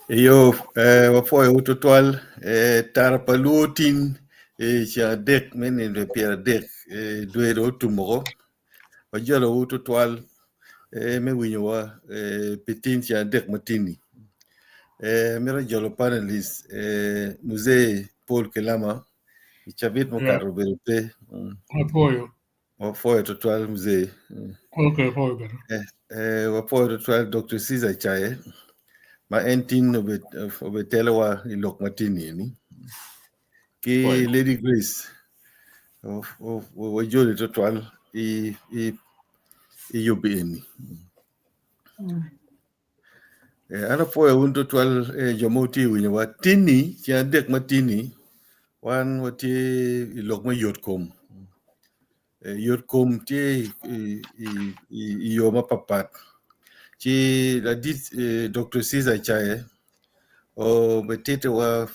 Yo, wafoy utotwal, tarpalutin, cha dek men in repair dek, duero tumoro, wajalo utotwal, me winyowa, pitin cha dek matini. Mera jolo panelist, muzee Paul Kelama, ichabit Yeah, mokaro berote, apoyo. wafoy utotwal muzee. Okay, apoyo better. Wafoy utotwal Dr. Caesar Chaye, ma entin obetelewa ilok matini ni. Ki Apoyo. Lady Grace wajoli totwal i yubi eni ana po un totwal jomoti winyo wa tini chia dek matini wan wati ilok ma yot kom ti i yo ma papat chi la dit Dr. Caesar Chaye o betete wa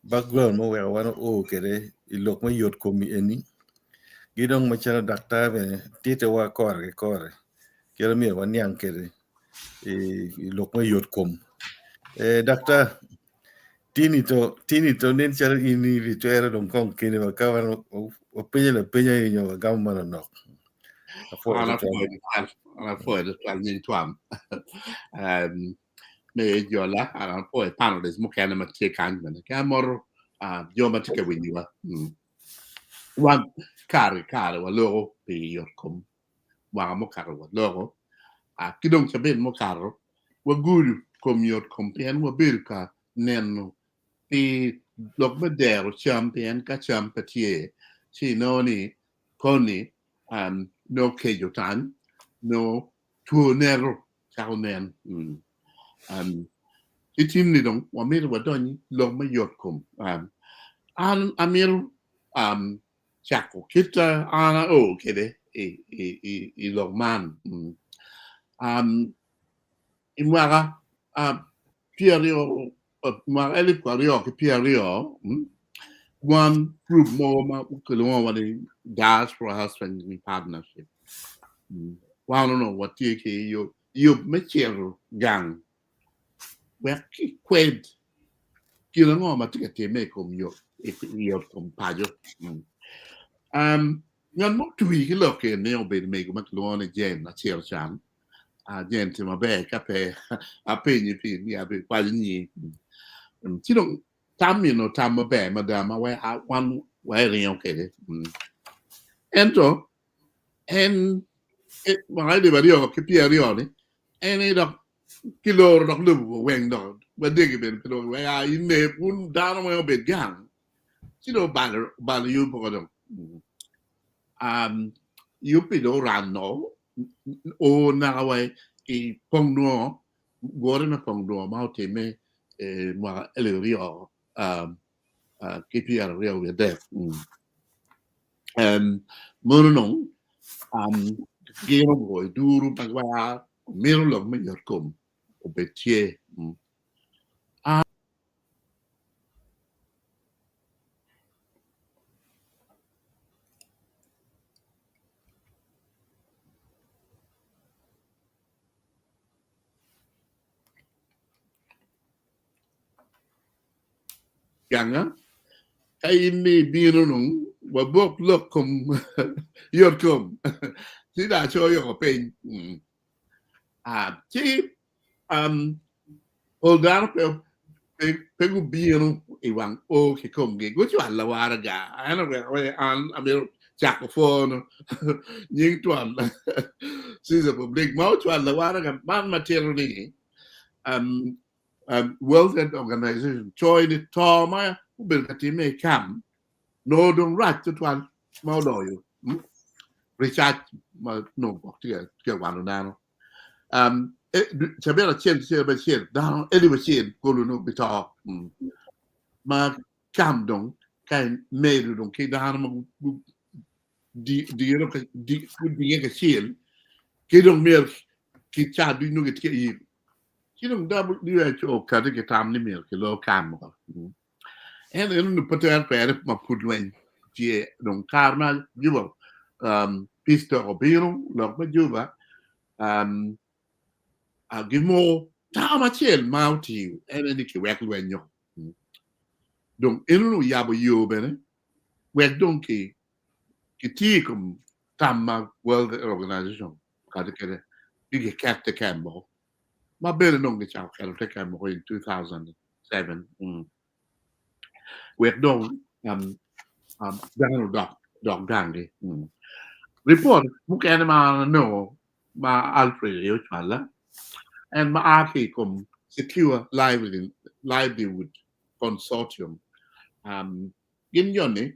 background mo wa wan o kere ilok ma yot kom eni gidong machana daktar be tite wa kore kero mi wa nyang kere lok ma yot kom daktar tini to nen chal ini ritwera dong kong kene wa kawan o penya inyo gam mana nok afo to Ana foi de tal ni tuam. Me jola ana foi panelist mo kana ma ke kan men ka mor jo ma tike winwa. Wan kare wa logo pe yor kom wa mo kare wa logo kidong chaben mo karo wa guru kom yor kom pen wa bil ka neno pe lok ma der champion ka champatie si no ni koni no ke jotan no tuo nero chao nen itim ni dong wa mir wa doni lo ma yot kom an amir chako kita ana o kede i lo man imwaga Pierio ma ele kwario ke Pierio one group more ma ukulwa wa the diaspora husband partnership wa no what take you mechero gang we ki kwed kilo ngo ma tike me kom yo kom pajo ngan mo tui ki lo ke ne obe me ko maklo ne jen na cher chan jen ti ma be ka pe pe ni pi ni abe pa ni ti no tam mi no tam ma be ma da ma we wan we ri o ke de ento en ma de ba rio ke pi rio ni en e do kilo do lu wen do ba de ke ben kilo we ne pun da no me be gang ti no ba yu po do yupi do rano o na wa I pongno gore na pongno ma o teme ma ele rio KPR rio we de mono no gero boy duru pagwa mero lo me yor kom o betie ganga kay ni biro no wa bok lo kom yor kom si da cho yo pe chi Oldano pegu biro iwan o che komge go ci alla waraga ana we an amir chakofono ning tuan sisa public mau ci alla waraga man materially World Health Organization join it toma bil katime kam no don rat to tuan mau do you Richard ma no ke wanu nano Sabela chen ba chen da eli ba chen ko lu no bita ma kam dong kai me lu dong ke da ma di ro ka di ka chen ke dong mer ki cha du no ke yi ki dong da di ra cho ka de ke tam ni mer ke lo kam ko en no poter per ma pudwen je dong karma jubo pista obiro lo ma juba gimo ta ma chel mau ti ene ni ki wek lwen yo donc enu ya bo yo bene wek donc ki ti kum tamma world organization ka de kede ki kat te kambo ma bene non ge chao ka te kambo in 2007 wek donc dang dog dangi report mukene ma no ma Alfred yo chala and ma aki kum secure livelihood consortium in yoni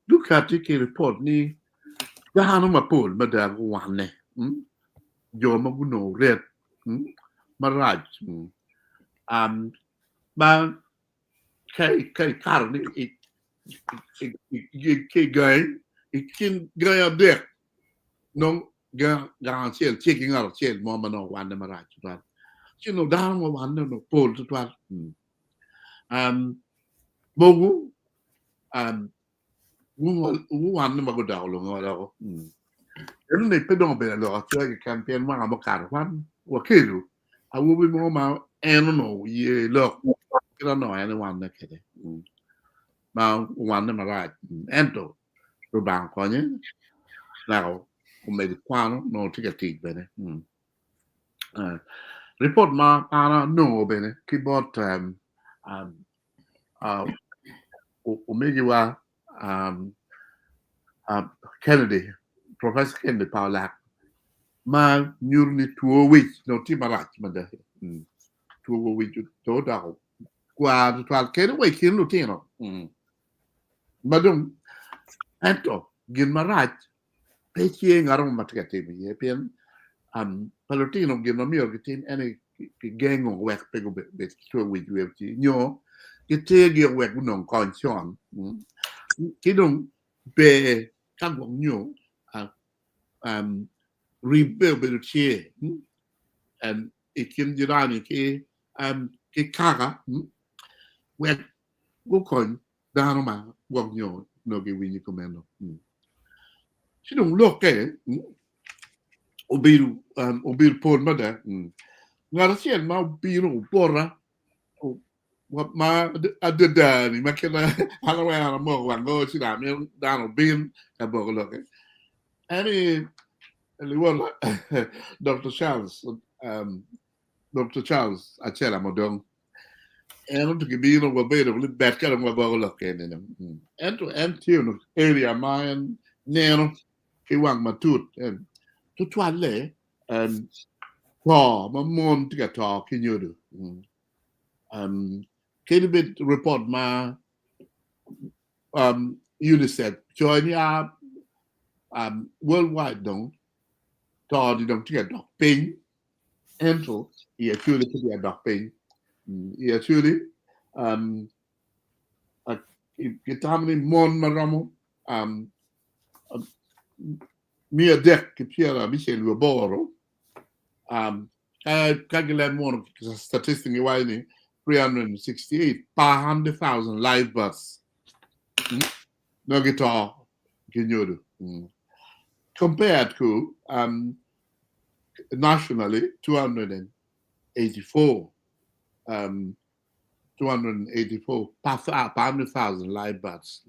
look at the report ni dahano ma pol ma da wane jo ma guno red maraj ba kai kar ni ke gay ikin gay de non ga ciel checking out ciel mo ma no wane maraj ba chino dahano wane no pol to twal bogu wane ma go dawlo ngoro enu ne pedon be lo ati campaign ma amo kar wan wa kelu awu bi mo ma enu no ye lo kira no enu wan na kede ma wan na right ento ro ban ko nye now o me di kwano no tikati bene report ma ana no bene keyboard o me wa Kennedy Professor Kennedy Paula ma nyurni tuo wich no ti marat manda tuo wich to da kwa twal kene we kin lutino madum ento gin marat pe chi ngarom matkati bi pen palutino gin no mio gitin ene gengo wek pego be tuo wich we ti nyo gite gi wek non konchon kidum be kagwong nyo rebuild the chair and it can jirani ke kaka wet go kon dano ma wog nyo no ge winyi komendo si dong loke obiru pol mada ngara sien ma obiru porra what ma adedani ma kena halawa mo wango si da me dano bin ka bogo loke any well, Dr. Charles, Achela Modong, and to give you a bit of bad kind of look in him. And to Antino, area mine, Nano, Kiwang Matut, and to Twale, and Paul, my mom to get talk in you do. Can bit report my UNICEF, join ya worldwide, don't. Tao đi đồng chỉ đọc pin, ento, ia chưa đi cái đọc pin, ia chưa đi, cái tham này mon mà ramo, mia deck cái Pierre Michel Luboro, cái lên mon statistic như vậy này, 368,000 live births, nó cái to, cái nhiều được. Compared to nationally 284 500,000 live births.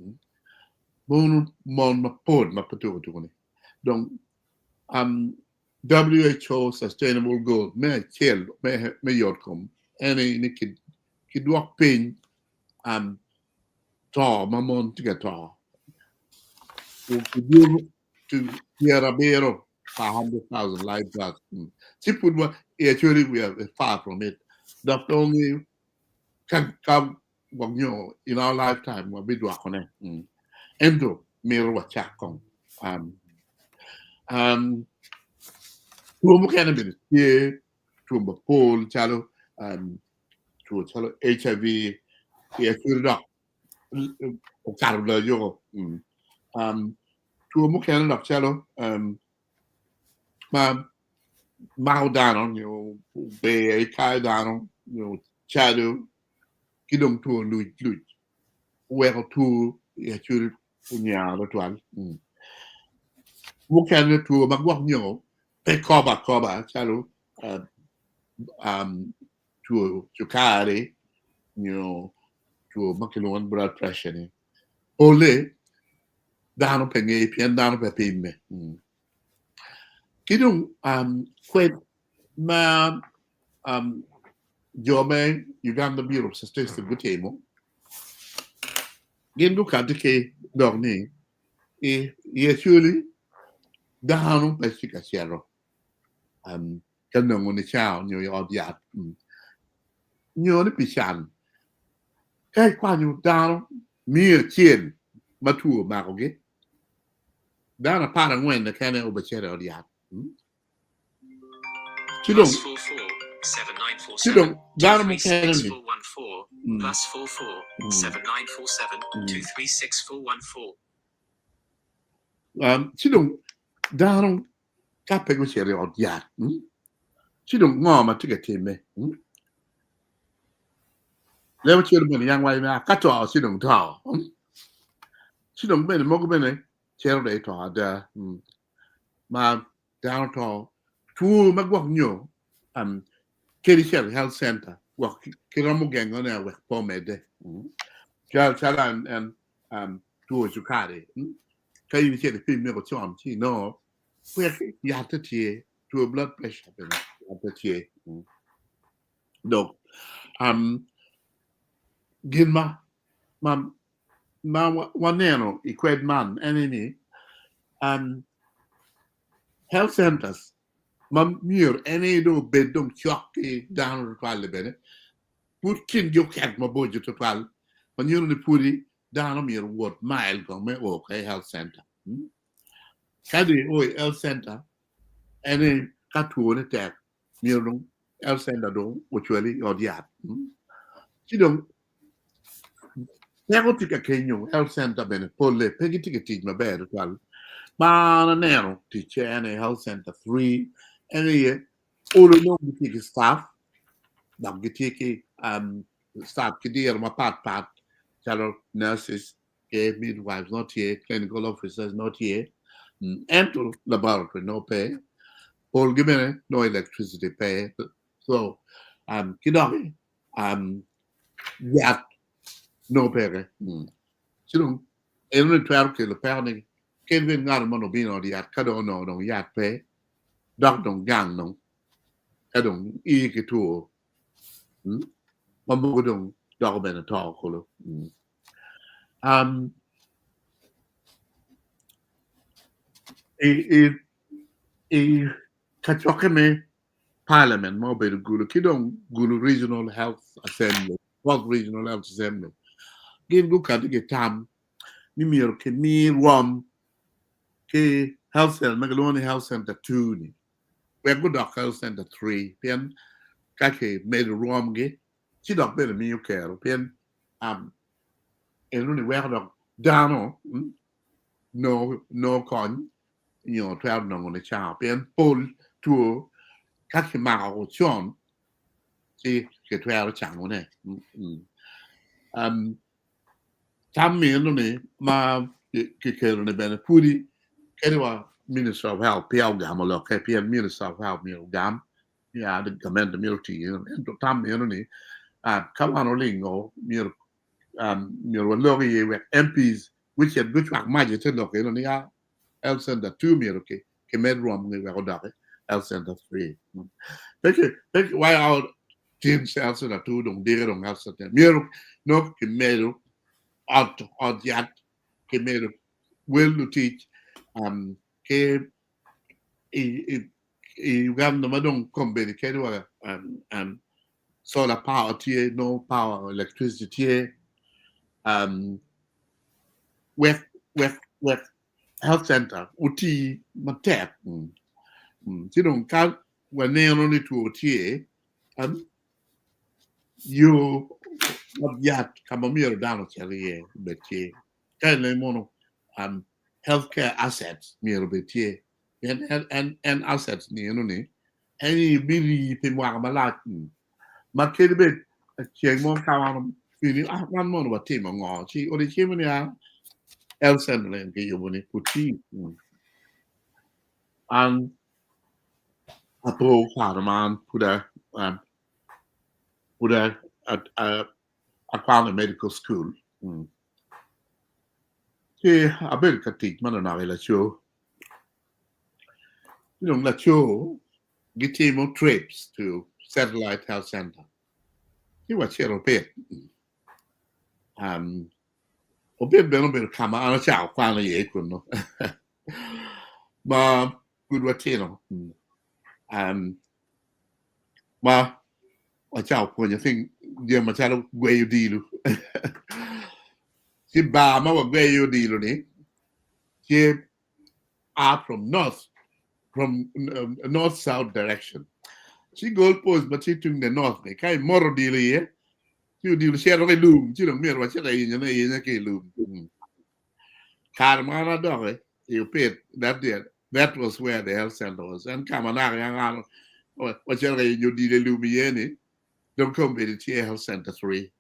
Mon ma pod ma patu tu donc WHO sustainable goal me chel me yotkom any ni ki doit pain to ma mon tiga to to Tierra Bero 500,000 live births. Chipwood actually we are far from it. The only can come in our lifetime we do connect. Endo mirror what chakong. To cannabis here to pole chalo to chalo HIV actually doc yo to mo can doc chalo ma mau dano be kai dano chalo kidong to lui where to actually punya lo tuan mo can to magwak pe koba chalo to carry, to makiluan blood pressure ni. Ole, dano pengi pian dano pe pime. Kidung, kwet, ma, jome, Uganda Bureau of Statistics Gutemo. Gen look at the K dog ni, actually, dano pe sika siero. Kanong on the chow, your yard. Ni pishan. Kai kwanyu dano, mere chien, matu makoge. Dano para ngwen the kane obachere or yard. Plus 44 7947 236 414 plus 44 7947 236 414. Chidong dano kape go chere or yard. Chidong ngoma tiga time. Lewa chere ben yang wai na kato ao chidong tao. Chidong ben mogo ben chere de to ada. Ma dano to tu magwak nyo. Kerishel Health Center, work Kiramu gang on there with Pomade. Chalan and to Zucari. Can you say the female charm? No, where you have to tear to a blood pressure. No, Gilma, Mam, one nano, equate man, enemy, health centers. Mam mur any do bedum chocky down the bene. Put kin you cat my budget to pal. When you're the puri down on your word mile go me okay health center. Kadi oi health center any katu attack near health center do which really or yard. You don't never take a kenyo health center bene pole peggy ticket my bed as well. Man nero teacher any health center free. Any all along the take staff, that get take staff kidir ma part, chalo nurses, midwives not here, clinical officers not here, and laboratory no pay, all given no electricity pay. So kidami yat no pay. So every 12 kilo pounding, Kevin got a monobino the yat kado no yat pay. Dog don't gang no. I don't eat it too. Mamma don't dog ben at all. Kachokame Parliament, mobile guru, kidong guru regional health assembly, what regional health assembly. Give look at the time, Mimir Kemi Rom, K Health Center, Megaloni Health Center 2. We're good at health center 3. Pian Kake made a wrong gate. She don't better me you care. Pian and only where dog down no con 12 on the child. Pian pull to Kake Mao Chon. See get 12 chang on it. Tam me only ma kike on the benefudi. Anyway. Minister of Health, Piao Gamma, KPN Minister of Health, Gam, yeah, the command the military, and to Tam Milani, come on, Olingo, Mil Lori with MPs, which had which are magic to look in the Health Center 2 Milky, Command Room, we were Health Center 3. Thank you, why our team Health Center 2 don't deal on Health Center. Mil, no, Kimedo, out yet, Kimedo, will to teach, che Uganda madong combine che solar power tie no power electricity with health center uti matek ti don ka wane no ni tu tie you yat kamamiro down chali beti kan le mono healthcare assets near betie and assets near no any bili pe mo amalat market bit cheng mo kawan fini one mo wa team ngo chi o de chi mo ya el center ke yo ni puti and apo farman puda would I found a medical school. I bet I teach man now la show. La show get team of trips to Satellite Health Center. He was here a bit. A bit come on a chow, finally, no. But good what but a chow when you think, dear Machado, where you deal. She bar my where you deal, she are from north-south direction. She goalpost, but she took the north. They kind more deal here. You deal share of a loom. You don't mean what you're in a loom. Carmana dog, you paid that there. That was where the health center was. And Kamana, what you did a loom, don't come with the health center 3.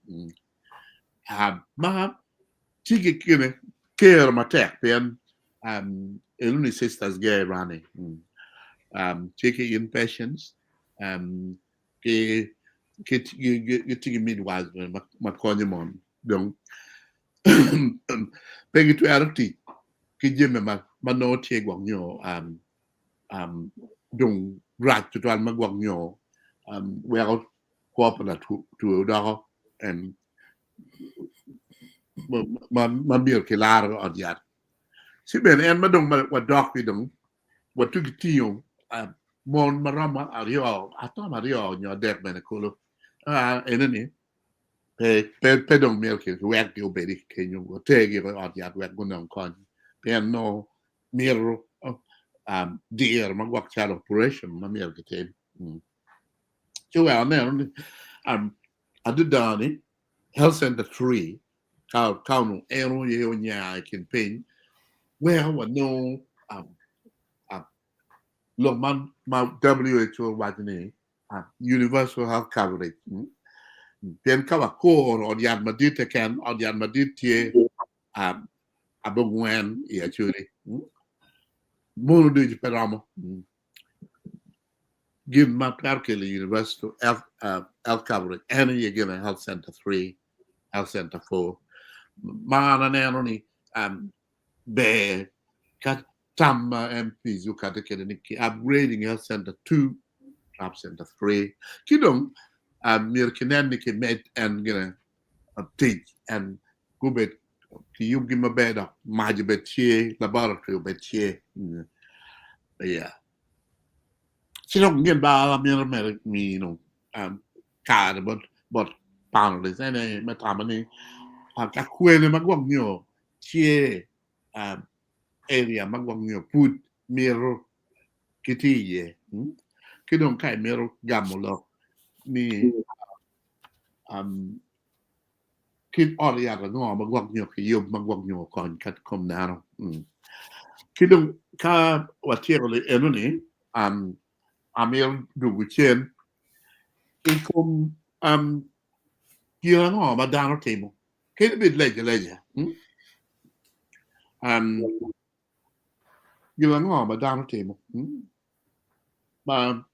Ma, she get care of my tech, then, only sisters gay running. Taking in patients, getting midwives, my conjumon, don't peg it to Arati, Kijim, my no take one, don't rat to try my guan, well, cooperative to a dog and my beer killer or yet. See, Ben, and Madame, what dog we don't, what took it to you. Mon marama ario, atom ario, your deck menacolo. Enemy. Pedong milk is wet you baby, can you take it out yet wet gunam con. Pen no mirror, dear, my work child operation, my milk team. So well, now, I did down Health Center 3, count, I can paint. Well, no, look, my WHO was universal health coverage. Then cover core or the Madrid can or the Madrid tier above when actually. Mono do Peramo. Give my particular universal health coverage. And you give a health center 3, health center 4. Man and only bear cut. Some MPs who can take upgrading health center 2, health center 3. Kidong, Mirkinaniki met and get a teach and go bed. You give me bed up, my bed chair, laboratory bed chair. Yeah. She don't get by me, card, but panelists and a metamony. I've got queer in my guam, chair. Area magwang put mirror kitty ye kidong kai mirror gamulo ni kid all ya no magwang yum magwang kon kat kom nano kidong ka watiere enoni amir du chen ikom kira ma dano table kid bit leja you are not Madame Table. But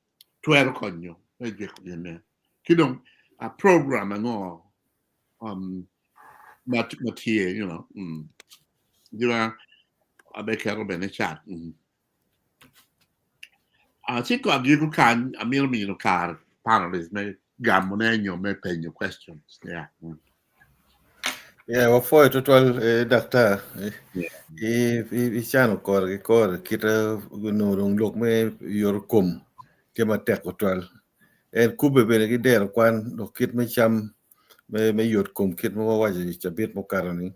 12 conyo, Kidong a program and all material, you are a baker of a chat. I think you can a million car panelists may gamonenio may pay your questions. Yeah. Yeah, well, for total doctor, channel core, kita look me your cum, kema tek total. And kube bene ki der kwan do kit me cham me yot cum kit mo waji chabit mo karani.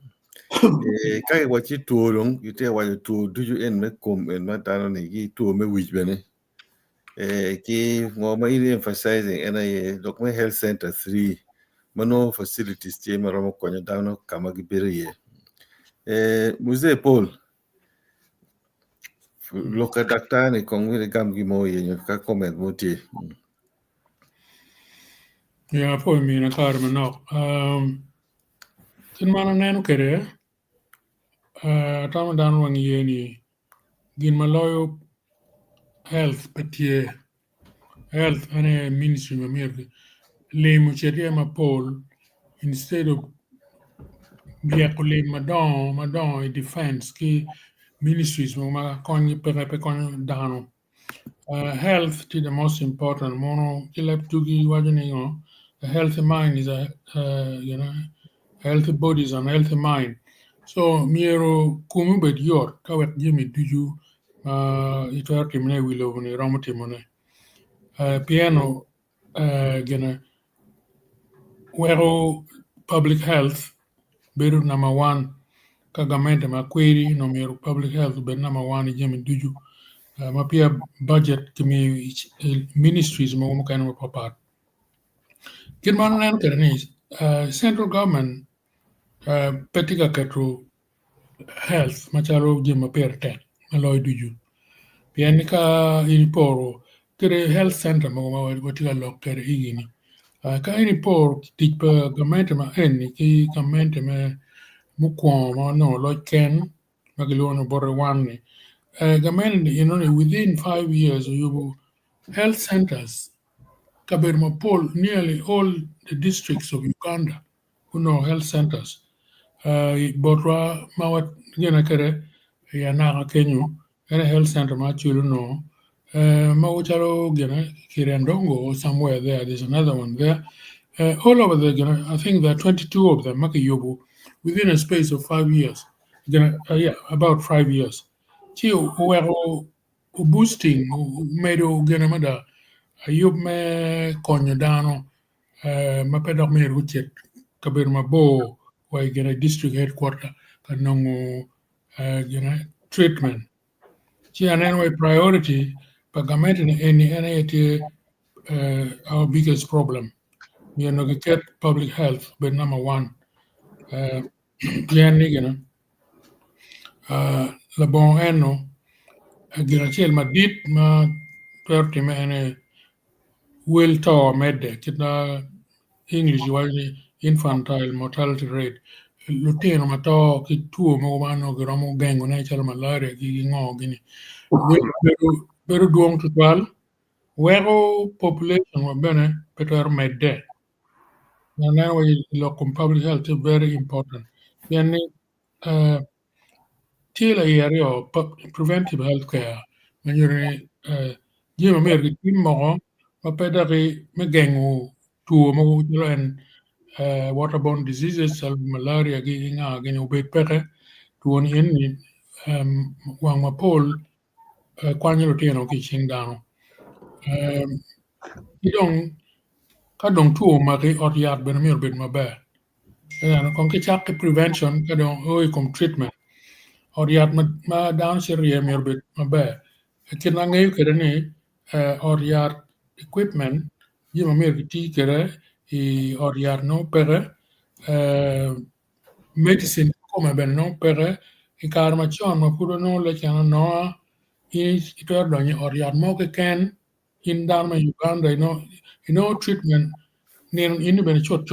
Kai wachi tuorong, ite waji tu do you en me cum en matano ni ki tu me wich bene. Ki mo ma emphasizing and I look me health center 3. Mano facilities che maramo konya dano kama gibere Muse Paul loka daktari kong wile gam gimo ye ka comment moti Yeah, poi mi na karma no. Tin mana nenu kere. Tama dan wang ye ni gin maloyo health patie health and ministry ma mirki le mu chete ma pol instead of biakule madon defense ki ministries ma konyi pe konyi dano health is the most important mono kilap tugi wajani a healthy mind is a healthy body is a healthy mind so miero kumu bet yor kawet jimi duju ito timne wilo ni romotimone piano gonna wero public health beru number 1 kagamente ma query no miero public health be number 1 jimi duju ma pia budget kimi ministries mo kan mo papat kin man nan kerni central government petika katro health machalo jima perte maloy duju piani ka iniporo kere health center mo ma watika lok kere higini ka iniporo tik pa gamente ma en ki gamente me mukwa ma no lo ken magilono borre wanni gamente within 5 years you health centers Kabermapol, nearly all the districts of Uganda who know health centers. Botra mawat gena kere ya naga Kenyu, and a health center ma chulu no. Mawacharo gena Kirandongo or somewhere there. There's another one there. All over the gena, I think there are 22 of them, Maki Yobu, within a space of 5 years. About 5 years. Chi wero boosting medo gena mada ayub me konyo dano ma pedok me ruchet kabir ma bo wa gena district headquarter kanongo gena treatment chi anen way priority pa gamet ni ene our biggest problem you know get public health but number 1 yani gena la bon eno gena chel ma dit ma perti me ene will to medde kita English wali infantile mortality rate lutino ma to ki tuo mo mano gi romo gengo ne chalo malaria gi ngo gini beru duong to twal wero population wa bene better medde na na way local public health is very important yani tila area preventive health care when you're jima mer gi timo ma pedari me gengo tuo mo julen waterborne diseases malaria gi nga gi ubet peke tuon in wang mapol kwanyo tino ki chingdano idong kadong tuo ma ki otyat ben mir bet maber kon ki chak prevention kadong oi kom treatment otyat ma down serie mir bet maber kina ngai kere ni otyat equipment yima mir ki ti kere i otyat no pere medicine come ben no pere i kar ma chon ma puro no le chana no i to donyo otyat mo ke ken in down ma Uganda treatment in ben chot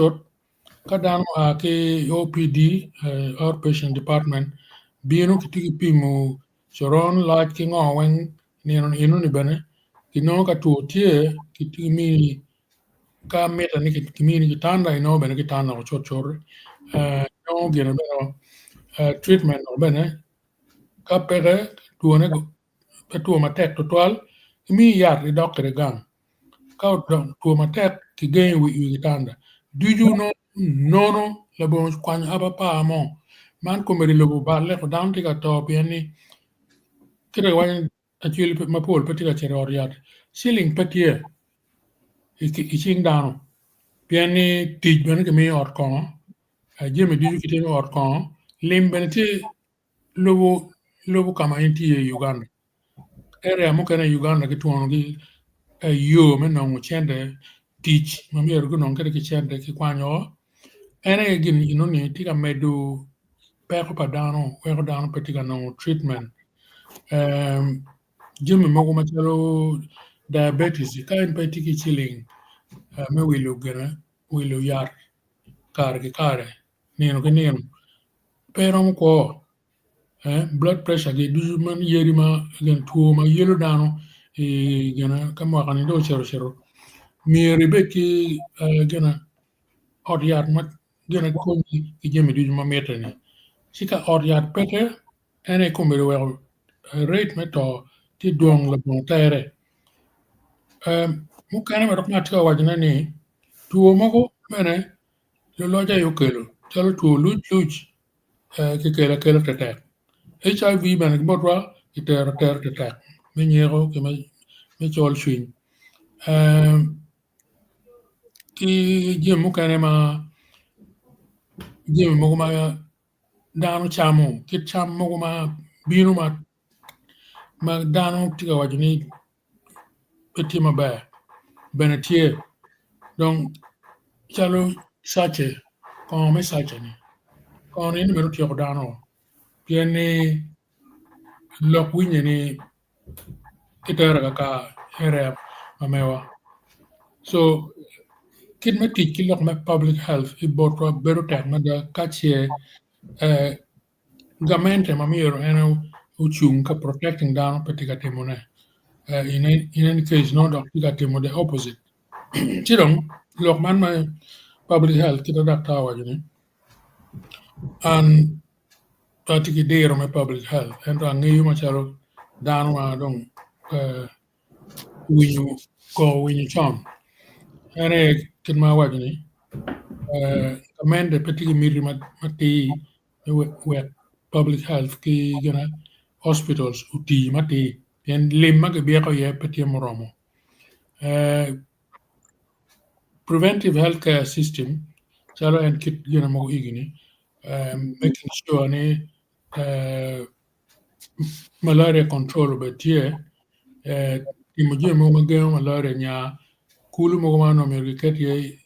ka down ke OPD outpatient department bino kitiki pimu choron lach ki ngowen ni bene ka tuo tie kitiki mi ka meta ni kitimi ni kitanda bene kitanda ko chot no gena beno treatment no bene ka pere tuone pe tuo matek to twal mi yar di doctor gang ka tuo matek ki gen wi kitanda do you know no la bon kwan aba pa mo man ko meri lo ba le ko down tika to piani kire wan actually ma pol petika chere oriat ceiling petie iching down piani tij bene ke mi ot ko jemi di kite mi ot ko lim bene ti lobo kama inti Uganda area mo kana Uganda ki tuono gi yo me no chende tich ma mi ergo non kere ki chende ki kwanyo ene gin ni tika medu peko pa dano weko dano petika no treatment jimi mogo machalo diabetes ka en petiki chilling me wilu yar kare nino ke nino pero mo ko blood pressure ge du man yeri ma gen tuo ma yelo dano gana kamo kan do chero mi ribeki gana odyar mat gana ko ki jemi du ma metani sika odyar pete ene ko mi wel rate meto ti dong la bon tere mu kana ma rokna tiwa wajna ni tuo moko mene lo loja yokelo chalo tuo luch ke kela tete HIV bene bodwa itero tete me nyero ke me chol swing ki jemu kana ma jemi moko ma dano chamo kit cham moko ma binu ma dano tiga wajni etima ba benetie donc chalo sache kon me sache ni kon ni mero tiyo dano pieni lok winye ni kitera ka here mamewa so kit me tic ki lok me public health I botwa beru tek ma da kachie gamente mamiro ene uchung ka protecting dano petika timone in any case no dok tika timo the opposite chidong lok man ma public health kita dakta wajini and tiki dero me public health and rangi ma chalo dano ma dong winyu chom ene kit ma wajini amende petiki miri mati we public health ki gana hospitals uti mati yen limma ke biya ko ye peti moromo preventive healthcare system chalo en kit gana mo igini making sure ni malaria control betie imuje mo mageno malaria nya kulu mo ma no me ket ye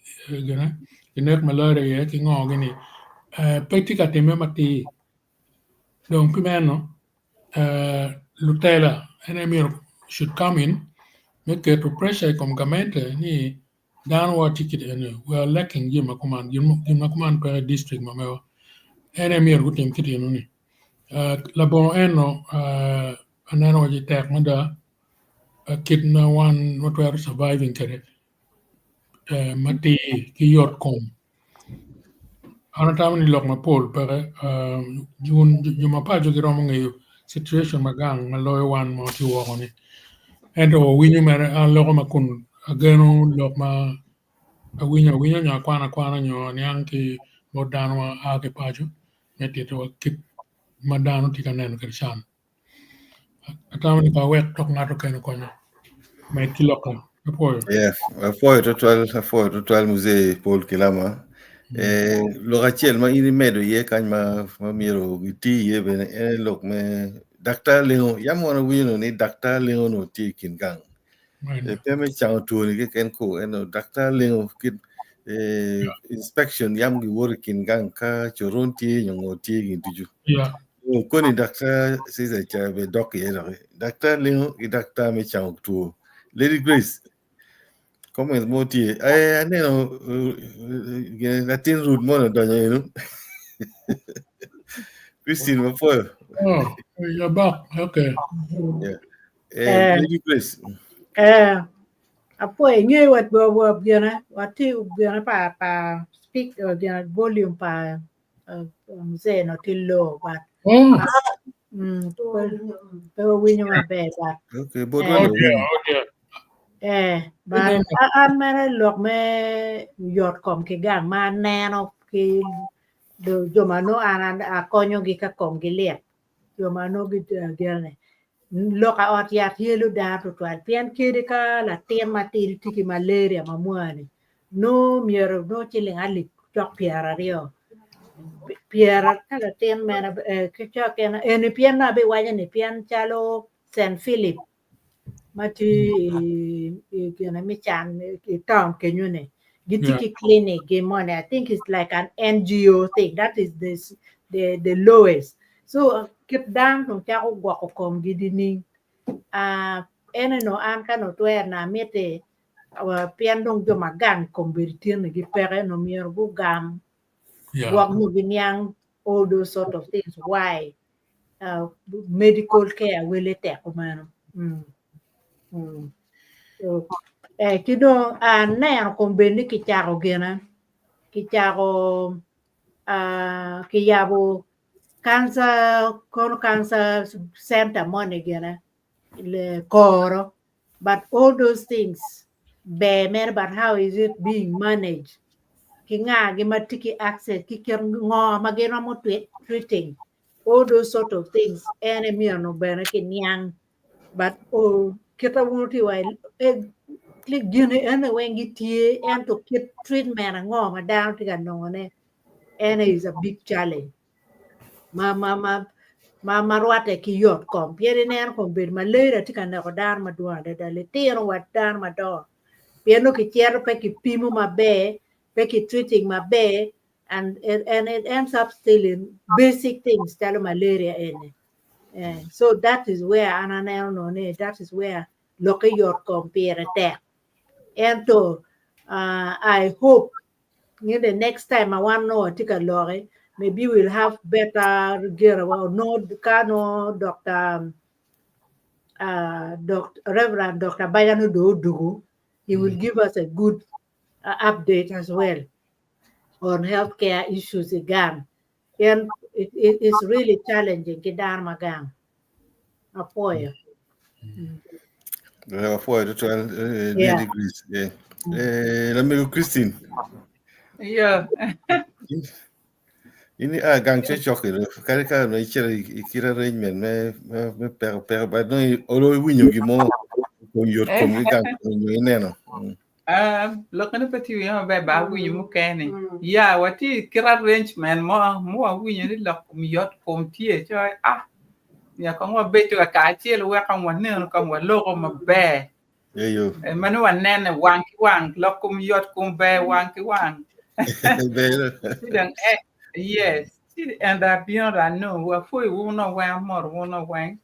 gana inek malaria ye ki ngo gini peti ka teme mati donc pimeno Lutela enemy should come in, make it to pressure comgamente ni downward ticket and we are lacking Jima command per district mameo enemy good team kit ni labo eno anano ji tek mada kid na one what we are surviving kere mati ki yot kom anatama ni lok ma pol per juma pa jo giromo ngeyo situation magang maloy one mo ti wo ni ento winyo mere an loko makun ageno lok ma winyo nya kwana nyo nyang ki modano ma ake pajo meti to kip madano tika neno krishan atama ni pa wek tok ngato keno kono meti loko apoyo Yeah, foi total musée Paul Kilama. Lokachiel ma ini medo ye kany ma miro giti ye bene lok me Dr. Leo yamwana wino ni Dr. Leo no ti kingang. Peme chang tu ni ke ken ko eno Dr. Leo kit inspection yam gi wor kingang ka choron ti nyongo ti gintuju. yeah Ko ni Dr. Sisa cha be doc ye Dr. Leo ki Dr. me chang tu. Lady Grace comment moti aneno Latin root mo na doña yun. Christine Mafoy. oh you're back okay Yeah. Lady Grace. Apo nye wat bo biana wati biana pa speak biana volume pa mzee no tillo but pero winyo mabe but Okay, but but an mere lok me yot kom ke gang ma neno ki do jomano an akonyo gi ka kom gi liet jomano gi gerne loka ot ya hielu da to twal pian kiri ka la tien mati tiki malaria mamuani no miero no chiling ali chok piara rio piara kala tien mena ke chok en pian na be wanya ni pian chalo St. Philip mati gena mi chan town kenyune gitiki clinic gemone I think it's like an NGO thing that is the lowest so keep down no cha ko gwa ko kom gidini ene no an ka no twer na mete pian dong jo magan convertir ni gi pere no mier bu gam wak no ginyang all those sort of things why medical care will it take man Ki dong neno kong bendi ki chako gena ki chako ki yabo cancer center money gena le koro, but all those things bemer, but how is it being managed? Ki nga gi matiki access ki ker ngo magena mo treating all those sort of things enemy no bena ki nyang, but kita wuti wa click gene ene wengi tie and to get treatment ngo ma down to no ne, and is a big challenge. Ma ruate ki yot kom piede nen kom bed malaria tika na ko dar ma duande da le tiro wat dar ma do pieno ki chiero pe ki pimo mabe pe ki treating mabe, and it ends up still in basic things tell malaria ene. So that is where ananel no ne, that is where loke yot kom piede te. And so I hope the next time I want know take a lorry, maybe we'll have better gear or no Dr. Reverend Dr. Bayanu Dodugu. He will give us a good update as well on healthcare issues again. And it is really challenging. Kidar magang. Apoya. Apoya total 9 degrees. Yeah. Let me go, Christine. Yeah. Ini gang che choque kare ka no ikira arrangement me per ba no olo winyo gi mo ko yor ko mi gang no neno. Lokana pati wi ma ba winyo mu kene. Ya wati kira arrangement mo winyo ni lok mi yot kom tie choi ya ko ngo beto ka chielo wa kan wa ne kan wa loko ma be. Yo. Manu wa nene wang lokum yot kum be wang. Sidang yes. And beyond I know wa foi no wa more no wang.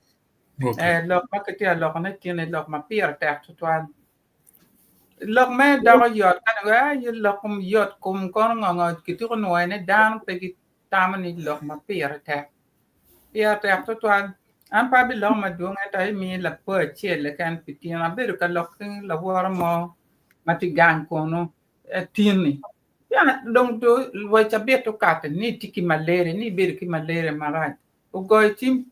Lok makati lok na tiene lok ma pier tak tuan. Lok me da yot kan wa you lokum yot kum kon ngo kitu no ne dan pe ki tamani lok ma pier tak. Pier tak tuan. An pa bi long ma duong ata mi la po che le kan pitin a beru ka lok la wor mo mati gang kono tini ya dong do wa cha beto kat ni tiki malaria ni beru ki malaria marat o go tim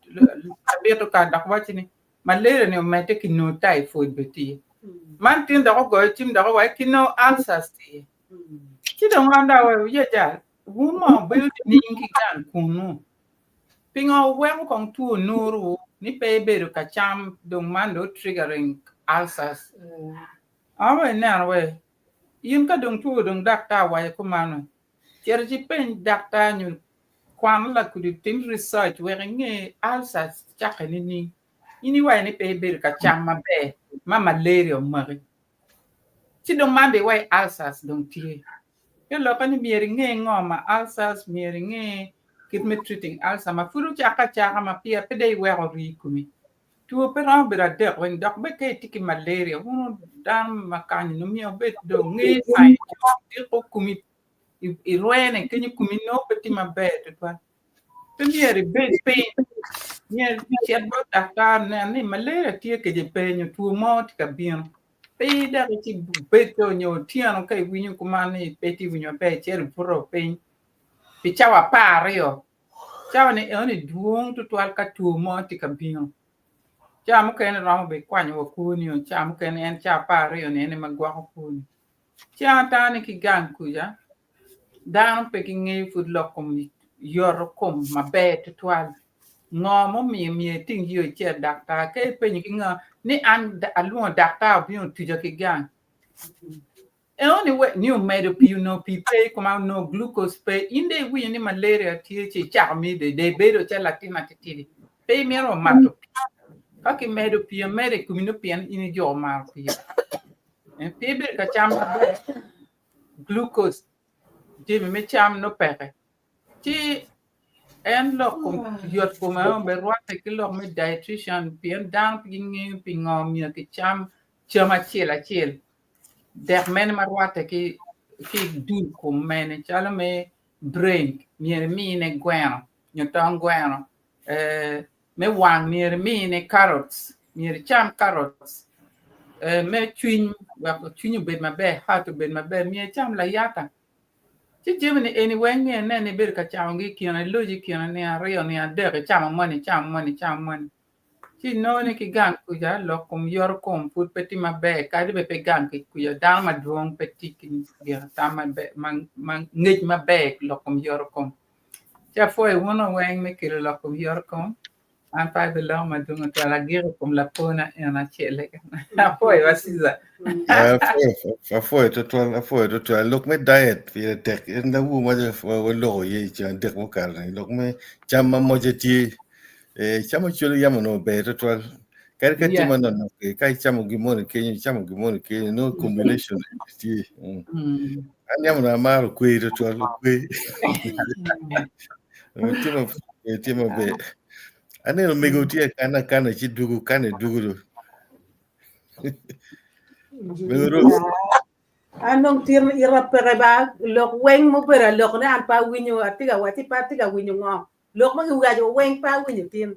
beto ka dak wa chini malaria ni o mete ki no typhoid beti man tin da go tim da wa ki no answers ti ti dong anda wa ye ja wu mo beru ni ki gang kono pingo weng kong tu nuru ni beru ka cham dong mando triggering ulcers. Awe narwe yin ka dong tu dong dakta wa ko mano. Cherji pen dakta nyu kwan la kudu tim research nge ulcers chakani ni. Ini wa ni beru ka cham mabe ma malaria mari. Ti dong mande wa ulcers dong tie. Yo lokani mieri nge ngoma ulcers mieri nge kit me treating alsa ma furu chaka ma pia pede we ri kumi tu pero bira de when dok be ke tiki malaria uno dam makani no mi obet do nge sai ti ko kumi I roene kenyi kumi no peti ma be to pa pemieri be pe nye chet bo daktar ne malaria tie ke je pe nyu tu mo tika bien pe da ti be to nyo tiano kai winyu kumani peti winyu pe cher puro pe pichawa pario chawa ne oni duong tutual ka tu mo ti kampino cha mo ken ram be kwanyo wa kuni cha mo ken en cha pario ne magwa kuni cha ta ne ki gang kuya dan pe ki ngi food lokom yor kom ma be tutual no mo mi ting yo che dakta ke pe ni nga ni an alu dakta bi on tuja ki gang. And only way new made up you know people come out no glucose pay in the we ni malaria TH charmi de bedo cha latina titiri pay mero mato kaki made up you made kumino pian in jo mar pia and people ka cham glucose jimi me cham no pere ti en lo kum yot kuma be roate ki lo me dietitian pian down pingi pingom ya ki chama chela der men marwate ki dul ko men chala me brain mier mine guano nyoton guano me wang mier mine carrots mier cham carrots me twin wa ko twin bed mabe how to bed mabe mi cham la yata chi jimni anyway mi ne ber ka cham gi kiana loji kiana ne ario ne ade ka cham money chi no ne ki gang ku ja lo kum yor kom put peti mabe ka de pe gang ki ku ya dal ma drong peti ki ya ta mabe man ngej mabe lo kum yor kom cha foi wono weng me ki lo kum yor kom an pa de lo ma dunga to la giro kum la pona e na chele na foi wasiza Foi total look me diet fi tek na wu ma de lo ye chan tek mo kal look me chama mo je ti chama chulo yamo no be total kar ka ti Yeah. mano no kai chama gimon ke no combination ti an yamo na maro kwe total kwe ti mo be ane no mego ti kana chi dugu do Anong tir ira pereba lok weng mo pera lok ne an pa winyo atiga wati pa tiga winyo ngo lok mo ga jo weng pa winyo tin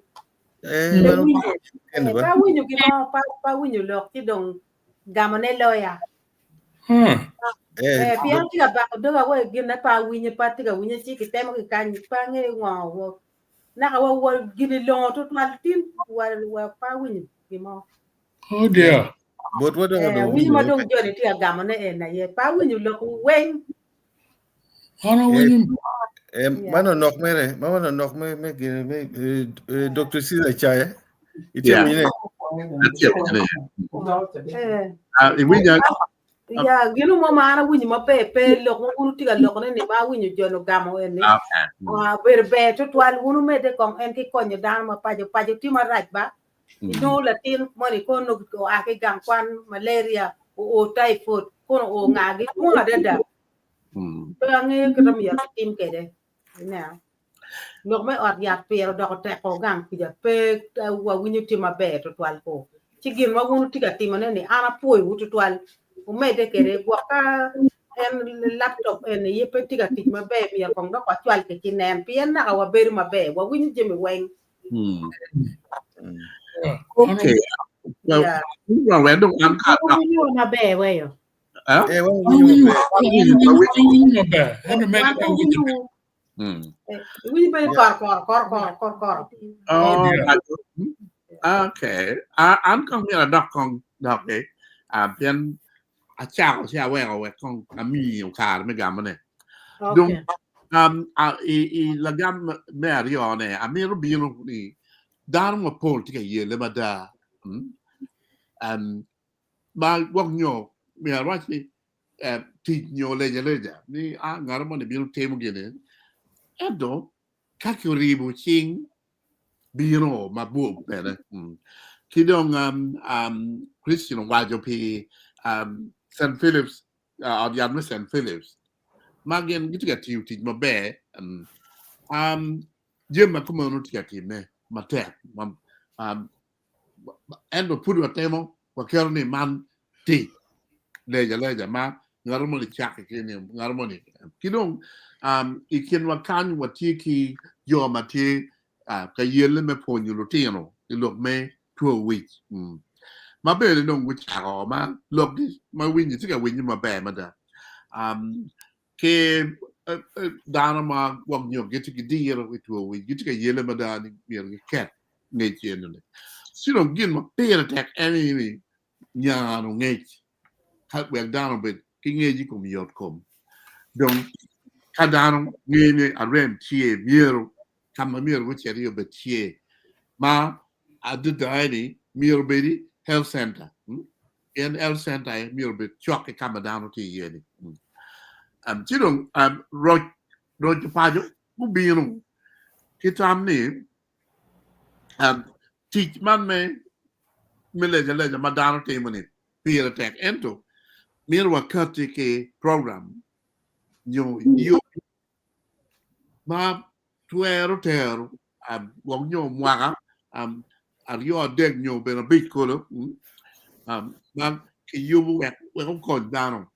pa winyo ki mo pa winyo lok ti dong gamane loya piang tiga ba do ga we gina pa winyo si ki temo ki kan pa nge ngo na ka wo gini lo to mal tin wa pa winyo ki mo Oh dear. But what winyo ma dong joni tiga gamane na ye pa winyo lok weng Ano winyo mano nok me Dr. Caesar Chaya ite Yeah. winyo ya gino mo mana winyo ma pe lok mo unu tiga lok ne ma winyo jono gamo ene ber be to twal unu me de kon en ki konyo dan ma pajo ti ma raj ba no latin moni ko no ko ake gang kwan malaria o typhoid ko o ngagi mo da to ange ko tam ya tim kede na lok me or ya pero do ko te ko gang ki ja pe wa winyo ti ma be to twal ko ci gin ma unu tiga ti ma ne ana poy wutu twal o me de kere gwa ka en laptop en yepe tiga ti ma be mi ko ndo ko twal ke ci nen pien na wa ber ma be wa winyo jemi weng Okay. Well, we don't uncut. winyo ma be we yo winyo be kor Okay. Anh không biết là đọc con đọc đấy. Bên chào we con mi nhiều khá mới gamma này. Đúng. La gam me rio này. Mi rubino ni. Dar mo politica ye le mada. Ba wong nyo mi ara chi ti nyo le ni ngaramo ne biru temu gene. Edo kakuribu ching biro mabu bene. Kidong Christian wajopi St. Philip's of St. Philip's. Magen gitu ga ti mabe jema kuma no ti ne mate endo puru temo wa kero ni man ti leja ma ngarmo li chake kini ngarmo ni kidong ikin wa kan wa ki yo mate ka yele me ponyu lutino ilok me 2 weeks ma be no ngu chako ma lok di ma winyi tika winyi ma be ma da ke dana ma wong nyo get ki di yero with 2 weeks get ki yele ma da ni mi ket ne chenu ne sino gin ma pe attack any nya no nge hat we down bit ki nge ko mi yot kom donc kadano nge arem tie miero kama miero go cheri yo betie ma adu daini miero bedi health center in health center miero be choke kama dano ti yeni chidong roj pajo bubino kitam ni teach man me leja madano ti mani peer attack ento miero wakati ke program yo ma tuero tero wong nyo mwaka ario deg nyo bena big kolo ma ki yubu we kon dano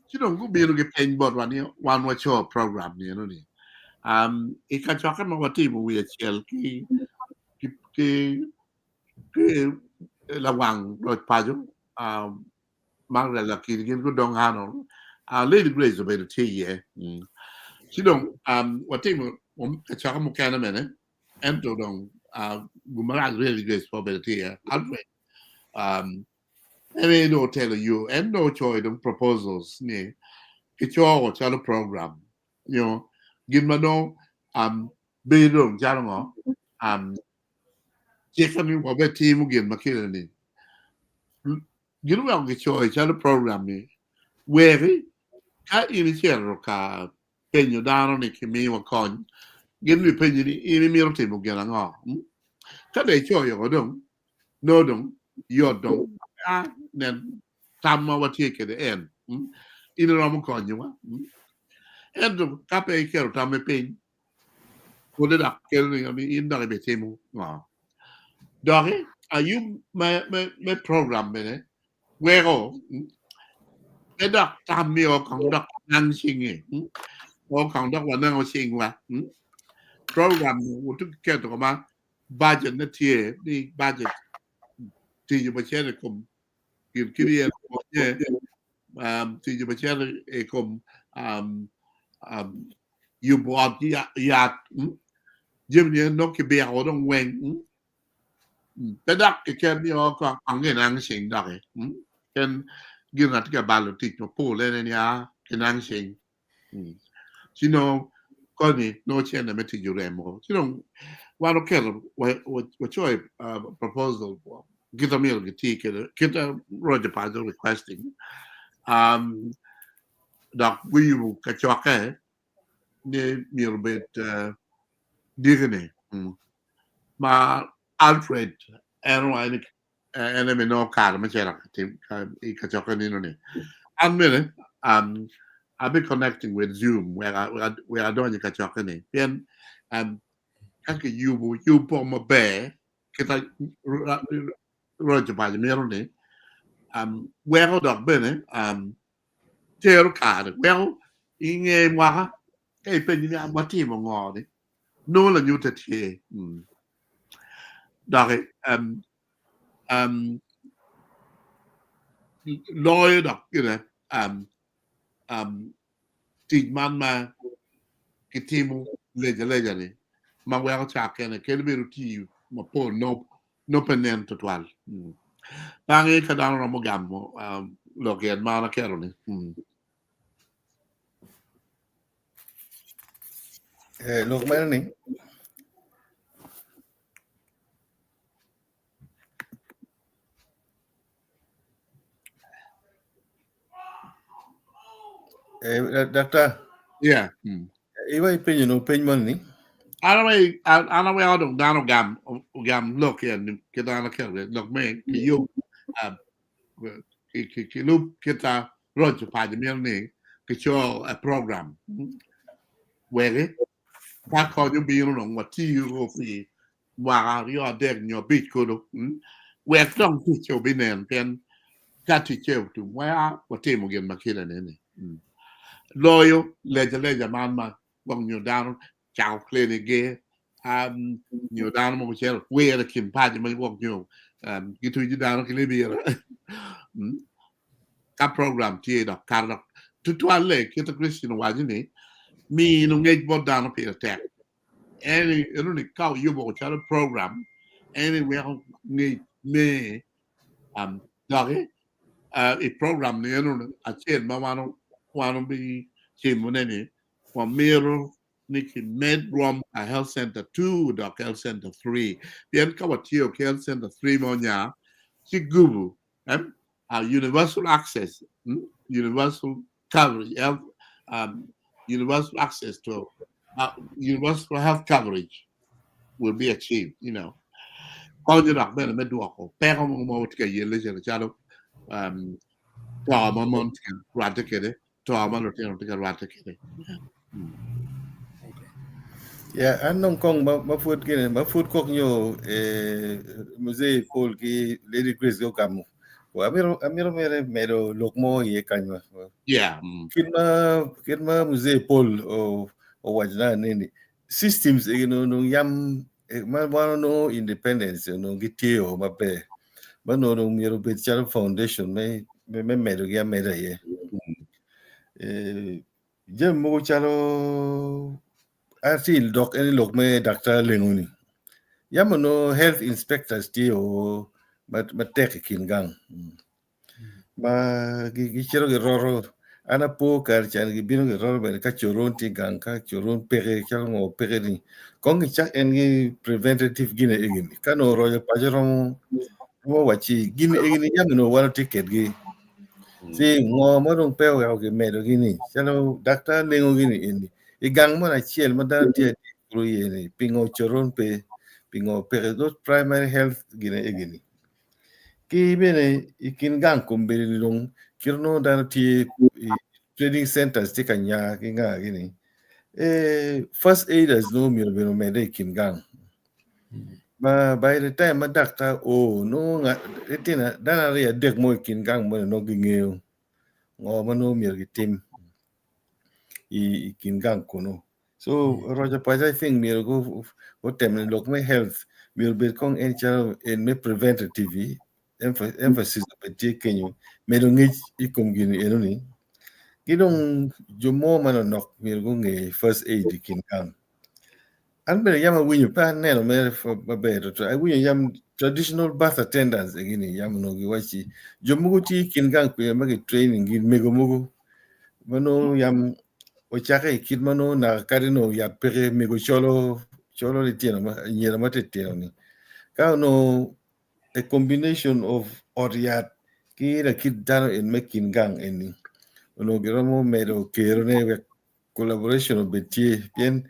chidong go biro ge pen bot one wa show program ni no ni e ka chaka ma wati mu we chel ki la wang ro pajo mang la kirgin ko dong hano Lady Grace over the tea she don't what thing ka chaka mo kana mene ento dong gumara Lady Grace for the tea Alfred and no tell you and no choice of proposals ni kicho chalo program you know give me no be dong jalo che kami wa be team gin makira ni ginu wa kicho chalo program ni where ka initial ka penyo dano ni kimi wa kon gin mi penyo ni ini mi rote mo gela ngo ka de cho yo dong no dong yo dong nen tamma wa tie ke de en ini ro mo kon yo wa en dong ka pe ke ro tamme pen ko de da ke ni in da be temo ngo dore ayu me program me wero da tammi o kon da nan singi o kon da wa nan o singwa program wo tu ke to ma budget na tie ni budget ti ju ba chere kom kiri ko ye ti ju ba chere e kom you bought ya jim ni no ke be o dong wen da da ke ni o ko angen ang sing da ke ken gina ke ba lo ti to po le ni ya ke nang sing sino Coni no c'è da metti giuremo. Se non guardo che what choice proposal get a meal get a Roger Pado requesting da we ka choke ne meal bit digne ma Alfred and me no car ma c'era ka choke ni non è almeno I've been connecting with Zoom where I don't catch up any. Then kanke you po mo be kita roger by the mirror where dog bene tero card well in wa e pe ni ma ti mo ngodi no la new te dare lawyer dog you know ti man ma che temo legge ne ma guerra c'ha che vero ti ma po no penento twal bange ka dano mo gammo lo che ma la chiaro ne lo mai ni doctor yeah iwa penyo no penyo ni ana we adong dano gam lo che che dano che lo me che io che lu che ta roger pa di ne che c'ho a program where ka ko ju bi no wa ti yu fi wa ri o de nyo bit ko do we tong ti cho bi nen pen ka ti che tu wa te mo gen makira ne loyo leja man ma bong nyo down chao clean ge nyo down mo che we ra kim pa ji ma bong nyo ki tu ji down ki le bi ra ka program ti da kar da tu alle che to Christian wa ji ni mi no nge bo down pe ta any ni ka yu bo cha program anywhere ni me dare a program ni no a chen ma wano bi chimuneni for mero niki medrom a health center 2 doc health center 3 bien kawatio health center 3 monya si gubu universal access universal coverage universal access to universal health coverage will be achieved you know konyo doc bene meduoko pero mo tika yele chalo to mamon rata kede to amalo teno tika rata kede ya anong kong ma food kene ma food kok nyo musée Paul ki Lady Grace go kamu wa amiro mero lokmo ye kanwa yeah kinma musée Paul o wajna nini systems no yam ma no independence no gitio mabe Bano no miro bet chalo foundation me medo ya meda ye. Jem mo chalo artil doc any look me Dr. Lenguni. Yamano health inspectors ti o take kin gang. Ma gichero roro ana po kar chan gibino roro be ka choron ti gang ka choron pere ka ngo pere ni. Kongi chak en preventative gine egini. Kano royo pajero mo wachi gine egini yamano wano ticket gi. Si ngo mo dong pe wa ge medo gini. Chalo Dr. Lengo gini ini. Igang mo na chiel mo dan ti kru yeni pingo choron pe pingo pere dos primary health gine egini. Ki bene ikin gang kumbiri long kirno dan ti training centers ti kanya ki nga gini. First aiders no mi beno mede ikin gang. But by the time a doctor no nga etina dana ria dek mo ikin gang mo no gingeo. Ngo mano mi team ikin gang kuno. So Roger Paz, I think mi go what time look my health will be kong en me preventative emphasis on taking you medong ikum gini enoni gidong jomo man nok mirgung first aid kin kan an be yama winyu pa neno me for better to I winyu yam traditional birth attendants again yam no gi wachi jomugo ti kin gang pe magi training gin megomugo mano yam o chake kid mano na kadino ya pere mego cholo li tieno ma nyera mate tieno ni ka no a combination of oriat kira kid dano in making gang eni uno geramo medo kerone collaboration of betie bien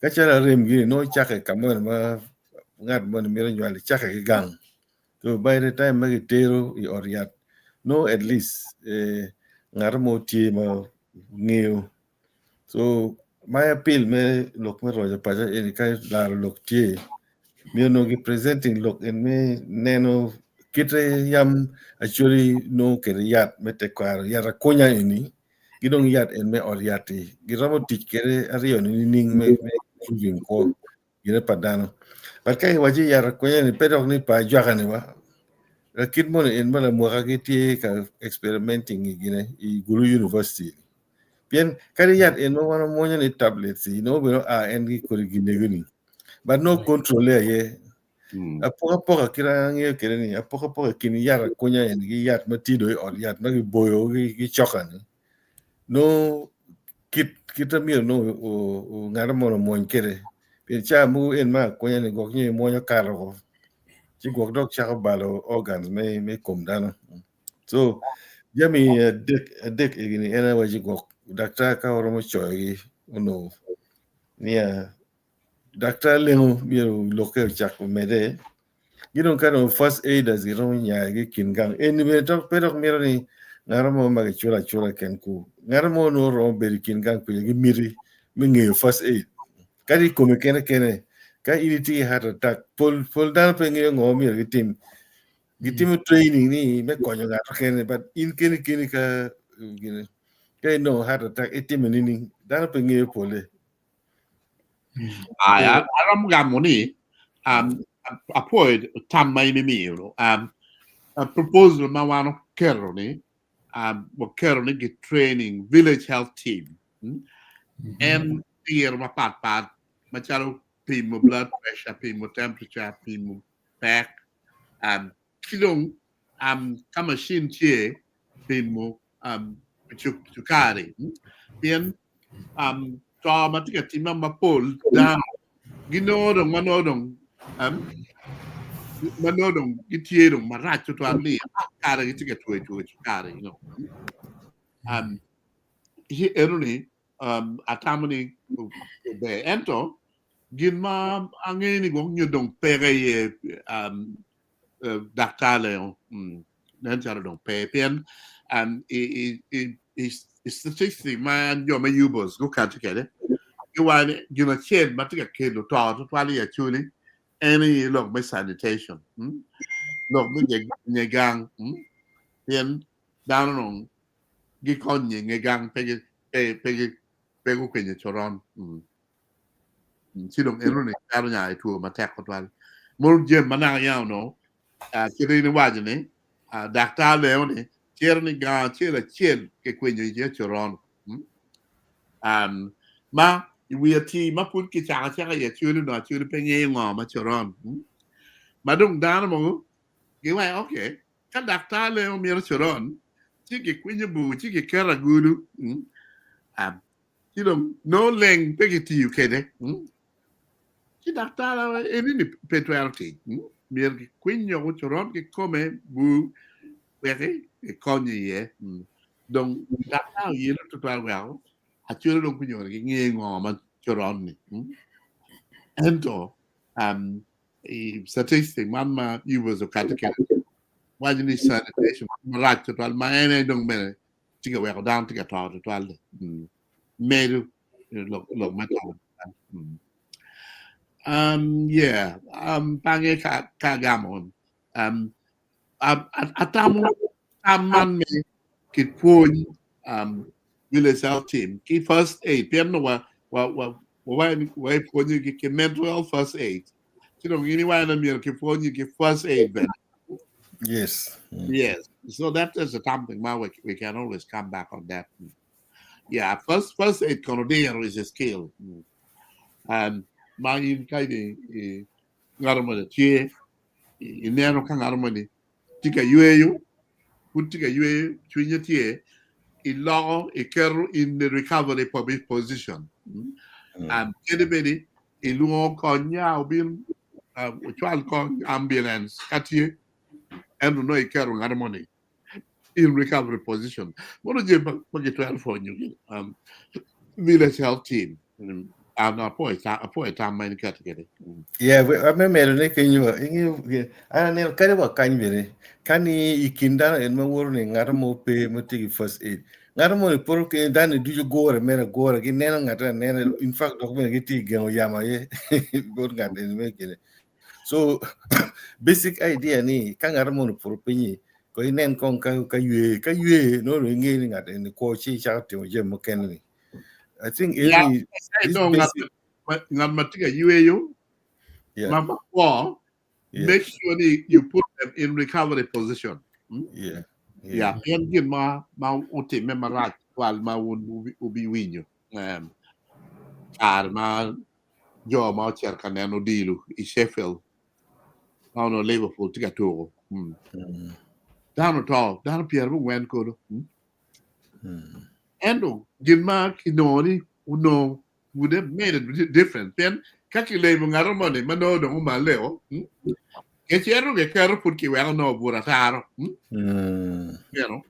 kachala rem gi no chake kamon ma ngat mon mero nyali chake gang so by the time magi tero I oriat no at least ngarmo tie ma ngeo so my appeal me look me roja paja eni kai la look tie me no gi presenting look en me neno kite yam actually no kere yat me te kwar yara konya ini gidong yat en me oriati giramo tik kere ario ni ning me moving ko gira padano but kai waji yara konya ni pedok ni pa jwaga ni wa rakit mo en mala mo kagiti ka experimenting gine I Gulu University bien kari yat en mo wana mo ni tablets no pero en gi ko gine gini but no control ye a poca kira ngi kere ni a poca kini yara konya en gi yat matido or yat magi boyo gi chokan no kita mir no o ngara mono mo kere pe cha mu en ma konya ni gok ni mo nya karo ci gok dok cha balo organs me kom dano so yami dek igini ena waji gok doctor ka oro mo choy no nia doctor lengo miro loke chak mede gidon kano first aiders gidon nya gi kingang en me tok pedok miro ni ngaramo magi chura ken ku ngaramo no ro ber kingang ku gi miri mi ngi first aid kadi ko me kene ka initi heart attack pol dan pe ngi ngo mi gitim training ni me konyo ga kene but in kene ka gine kay no heart attack itim ni dan pe ngi pole aram gamoni appoid tam mai mi a proposal ma wano kero ni wo kero ni get training village health team and tier ma pat ma chalo pimo blood pressure pimo temperature pimo back kilong kama shin che pimo chukari bien so ma tika tima ma pol down ginodong manodong gitiedong maracho to ali kare gitika to kare you know he eroni atamani be ento ginma angeni gong nyodong pere ye daktale nan charo dong pe pian statistic man yo ma yubos go ka together you want you know ched matika kelo to pali actually any look by sanitation look by nyegang pian down on gi kon nyegang pe go kwenye choron si dong erone karo nya tu ma tek ko twal mol jem mana ya no kiri ni waje ni dakta leo ni cher ni ga cher ke kwenye je choron ma we ti ma put ki cha ye chulu no chulu pe nge ngo ma choron ma dong dan mo ge wa okay ka dakta leo mi choron ti ke kwenye bu ti ke kara gulu ti dong no leng pe ki ti ukede ti dakta la ni petuarti mir ki kwenye go choron ke come bu wege e konye ye donc dakta ye lo to well a chulu dong kwenye ge nge ngo ma choron ni ento statistic mama you was a category wajini sanitation marat to al ma ene dong mene tiga we down tiga to al medu lo mato yeah pange ka gamon atamu amman me kit pon village health team ki first aid pian no wa pon you ki mental health first aid you know you wa na mi ki pon you ki first aid ben Yes. yes so that is something we can always come back on that yeah first aid conodian is a skill my in kai ni ngarmo de tie ineno kan ngarmo ni tika yueyo putika yueyo chunya tie ilaw ikeru in the recovery position anybody iluo konya obin chwal kon ambulance katie and no ikeru ngarmo ni in recovery position what do you get 12 for you village health team I'm not a time many category. Yeah, I remember ne kenyu ana ne kare wa kanbere kani ikinda en mawor ne ngaramo pe moti first aid ngaramo ne por ke dan du gore mera gore ki nena ngata nena in fact document ki geno yama ye bor ngande me kene so basic idea ni kan ngaramo ne por penyi ko inen kon ka yue no ngi ngata ne ko chi cha te je mo kenni I think I don't ngamatika yueyo mama wall make sure you put them in recovery position yeah pen ma uti memorat wal ma ubi winyo ma jo ma cerca neno dilu I Sheffield ma no Liverpool tika to dano pier bu wen ko endo gilma kinoni uno would have made a difference pen kakile ngaro mone mano do ma leo che chero che caro perché well no burataro you know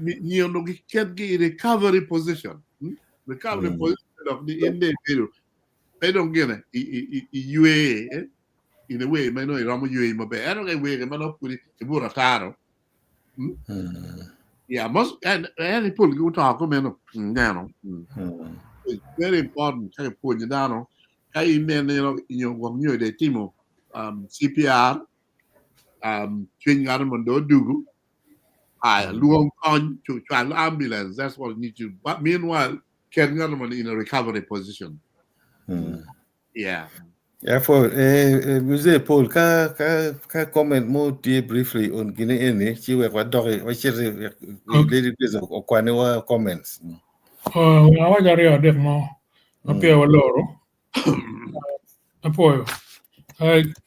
you know get recovery position position of the individual they don't get it UA in a way ma no ramo UA ma be ero che we che mano puri burataro yeah most and people go talk meno it's very important to put you down kai men you know the team CPR train garment do do luong on to try ambulance that's what you need to but meanwhile can garment in a recovery position yeah for Muse Paul ka comment mo tie briefly on gine ene chi we kwa doge wa chere lady please o kwane wa comments wa jari adek mo apia wa loro apoyo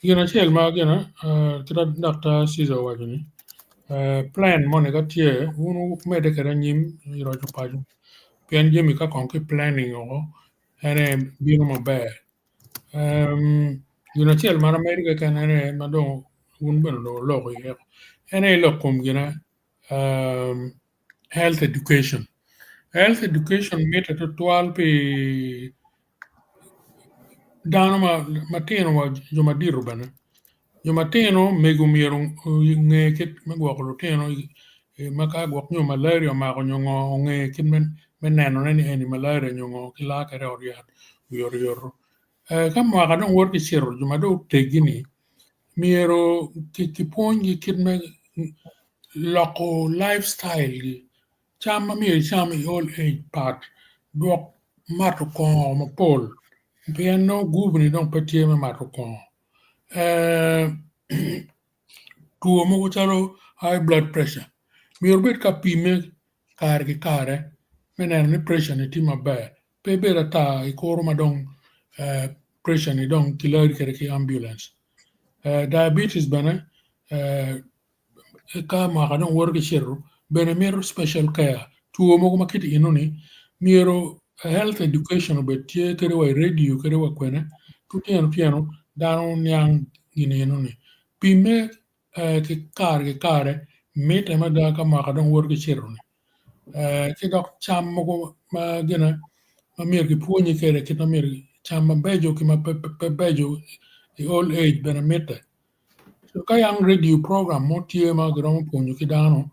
gina chel ma gina tira Dr. Caesar wajini plan mo ne ka tie unu mede kara nyim iro chupaju pian jemi ka konki planning o ene bino mo be gina chel mara America kan ene madong un beno do loko ye ene lokum gina health education meta to twal pe dano matino wa jomadiru bana jomatino megumiero nge ket magwako lutino maka gwak nyo malaria ma ko nyongo nge kin meneno ni eni malaria nyongo kila kare oriat yor kama ka don work chiro jomado tegini miero kipongi kin me loko lifestyle gi chama mi chama old age part dok mato ko mo pol piano gubni don patie me mato ko tuo mo chalo high blood pressure miyo bet ka pime kar gi kare menen ni pressure ni tima ba pe bera ta ikoro madong pressure ni dong kilari kere ki ambulance diabetes bana ka ma kadong work shiru bene mero special care tuo mo ma kiti inuni mero health education bet tie kere wa radio kere wa kwene piano dano nyang gini inuni pime ki kare mete ma da ka ma kadong work shiru ni ki dok cham mo ma gina ma mir ki puonyi kere ki na mir cham ma bejo ki ma bejo the old age bene mete so ka yang radio program mo tie ma grom puonyo ki dano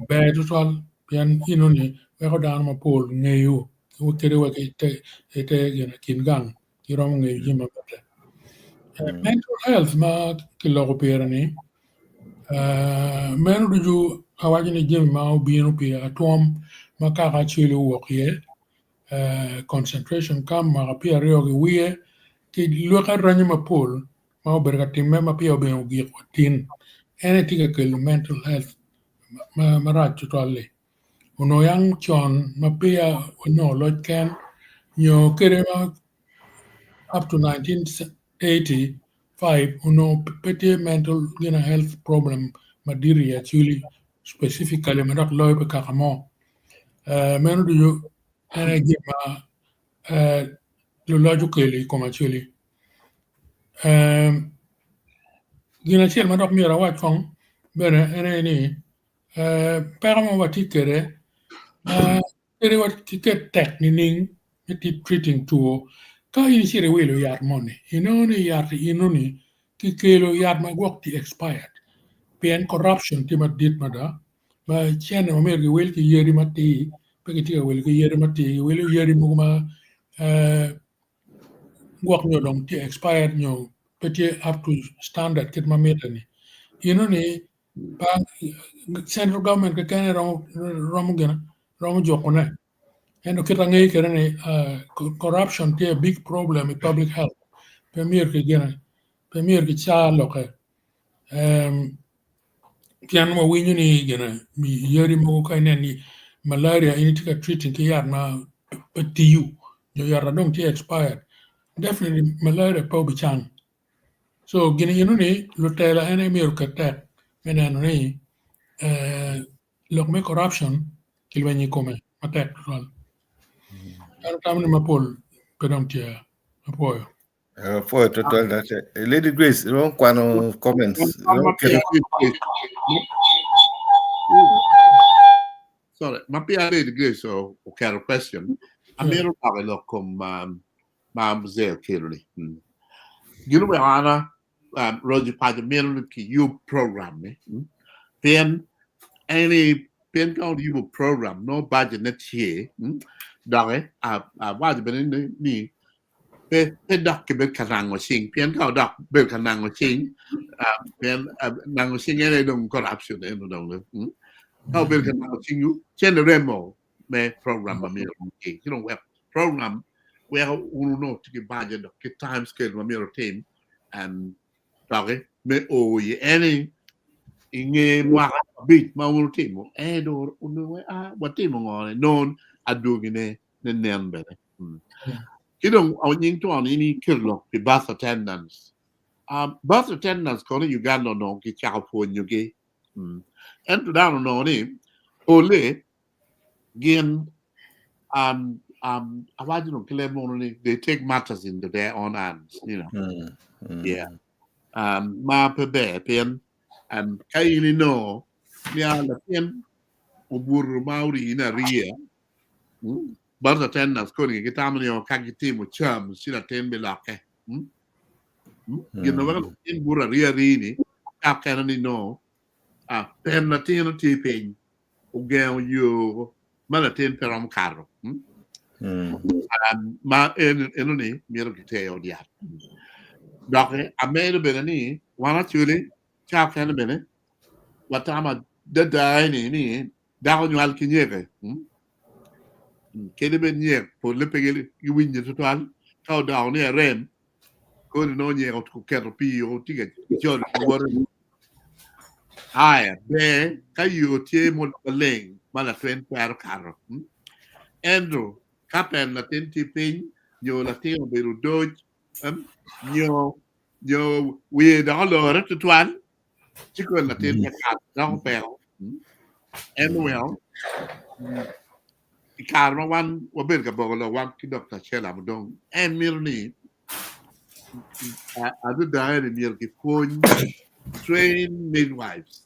be total pian inuni we ko dano ma pol ngeyo wo kere wa ki te gina kin gang ki rom ngeyo jima mete mental health ma ki logo perani menu duju awajini jim ma ubinu pi atom makaka chili wokye concentration kam ma pia rio gi wie ki luka ranyi ma pol ma oberga timme ma pia oben ugi tin ene tiga ke mental health ma rach to alle uno yang chon ma pia no lot ken nyo kere ma up to 1985 uno pete mental health problem madiri actually specifically ma dak loy pe kakamo menu du ene jima lo logically come actually gina chiel ma dak mira wat kong bene ene ni paramo watikere kere wat tiket tek ni ning iti treating tuo ka ini sire welo yat money inoni yat inoni ki kelo yat ma gwok ti expired pen corruption ti ma dit ma da ma chene ma mer ki wel ki yeri ma ti pe ki tiga wel ki yeri ma ti wel yeri mo ma gwok nyo dong ti expired nyo peti up to standard kit ma metani inoni pa central government ka kene rom gena rom jokone and kita ngai kerane corruption is a big problem in public health. Premier ki cha loke. Pian mo winyo ni gena mi yeri mo kaine ni malaria ini tika treating ki yar ma TU. Yo yar dong ti expired. Definitely malaria pa bichang. So gina ni lutela ene mir ka tek. Mena ni lokme corruption kilwenyi kome matek tual. Kami mapol pedang tia apoyo. For total that Lady Grace, wrong kwano comments. Sorry, mapia Lady Grace o kero question. Amero pagalo kom mamzel kirli. Gino be ana roji paja mero ki you program me. Pen any pen count you program no budget net here. Dare waj ben ni pe dak ke be kanang o sing pen ka dak be kanang o sing pen nang o sing ene dong corruption ene dong le ka be kanang o sing you chen remo me program ma mi ki you know web program where uno no to get budget ke time scale ma mi team and dare me o ye any inge mwa bit ma uno team e do uno what team ngone non adugine nembe kidong awing to on any kirlo the bus attendants bus attendants kono Uganda no ki chapo nyuge and to down no ni ole gin awajino kile mononi they take matters into their own hands you know yeah ma pebe pen kaili no ya la pen obur mauri ina ria bus attendants kono ki tamani o kagitimo cham sila tembe lake you know in bura ria rini ni no pen na tino tiping ugeo yo mana ten peram carro ma enoni miro kiteo dia doke amelo benani wana chuli chap kana bene watama da ni dawo nyal kinyeke kede ben nye po le pegele yuwinje total taw daw ne rem ko no nye ko kero pi o tiga jor wor be kayu tie mo leng mala twen per karo Andrew kapen la tin ti pin yo la tin beru doj yo we da lo ra tu twan ci ko la tin ya ka da pe and well kar ma wan wa ber ka bo lo wan ki doctor chela mo dong en mir ni a du da ni mir ki fon train midwives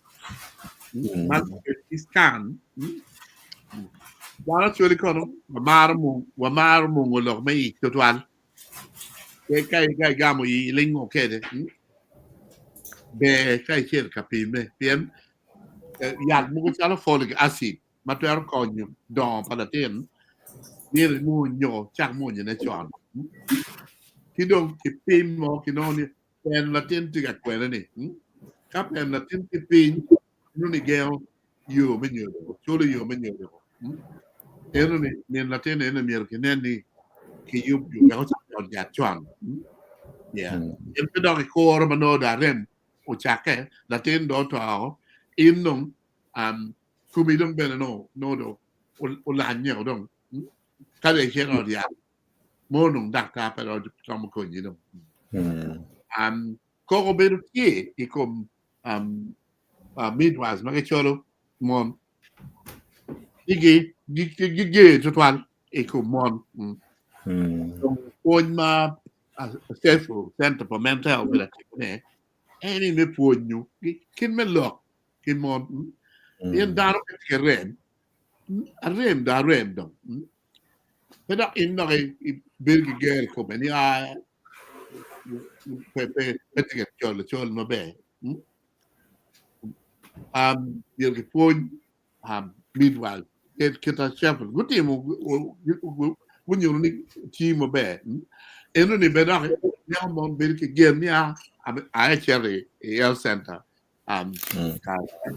man is kan wala choli kono wa mar mo lo mai to twan kai ga mo yi lingo kede be kai cher kapime piem ya mu ko folic acid ma ter konyo don palatin ni mu nyo chak mu ne chon ki dong ki pim mo ki no ni pen la tin ti ga kwela ni ka pen la tin ti pin no ni gel yo me nyo cholo yo me nyo eno ni la tin eno mi ki ne ni ki yu ga cha ya chon yeah el pe dong ko ro ma no da rem o chake la tin do to in nong kumi dong bene no do o la nyo dong ka de che no dia mo nong da ka pe ro trong ko ni dong ko be ti e kom midwives ma ke cholo mon igi to twan e ko mon on ma Central Center for Mental Health ne any me puonyu kin me lok kin mon yen daro ke rem da rem dong pero in no bil ki gel ko ben ya pe ke chol no be bil ki puon midwife kita chef guti mo wunyo ni team be eno ni be da ya mon bil ki gel ni a cherry health center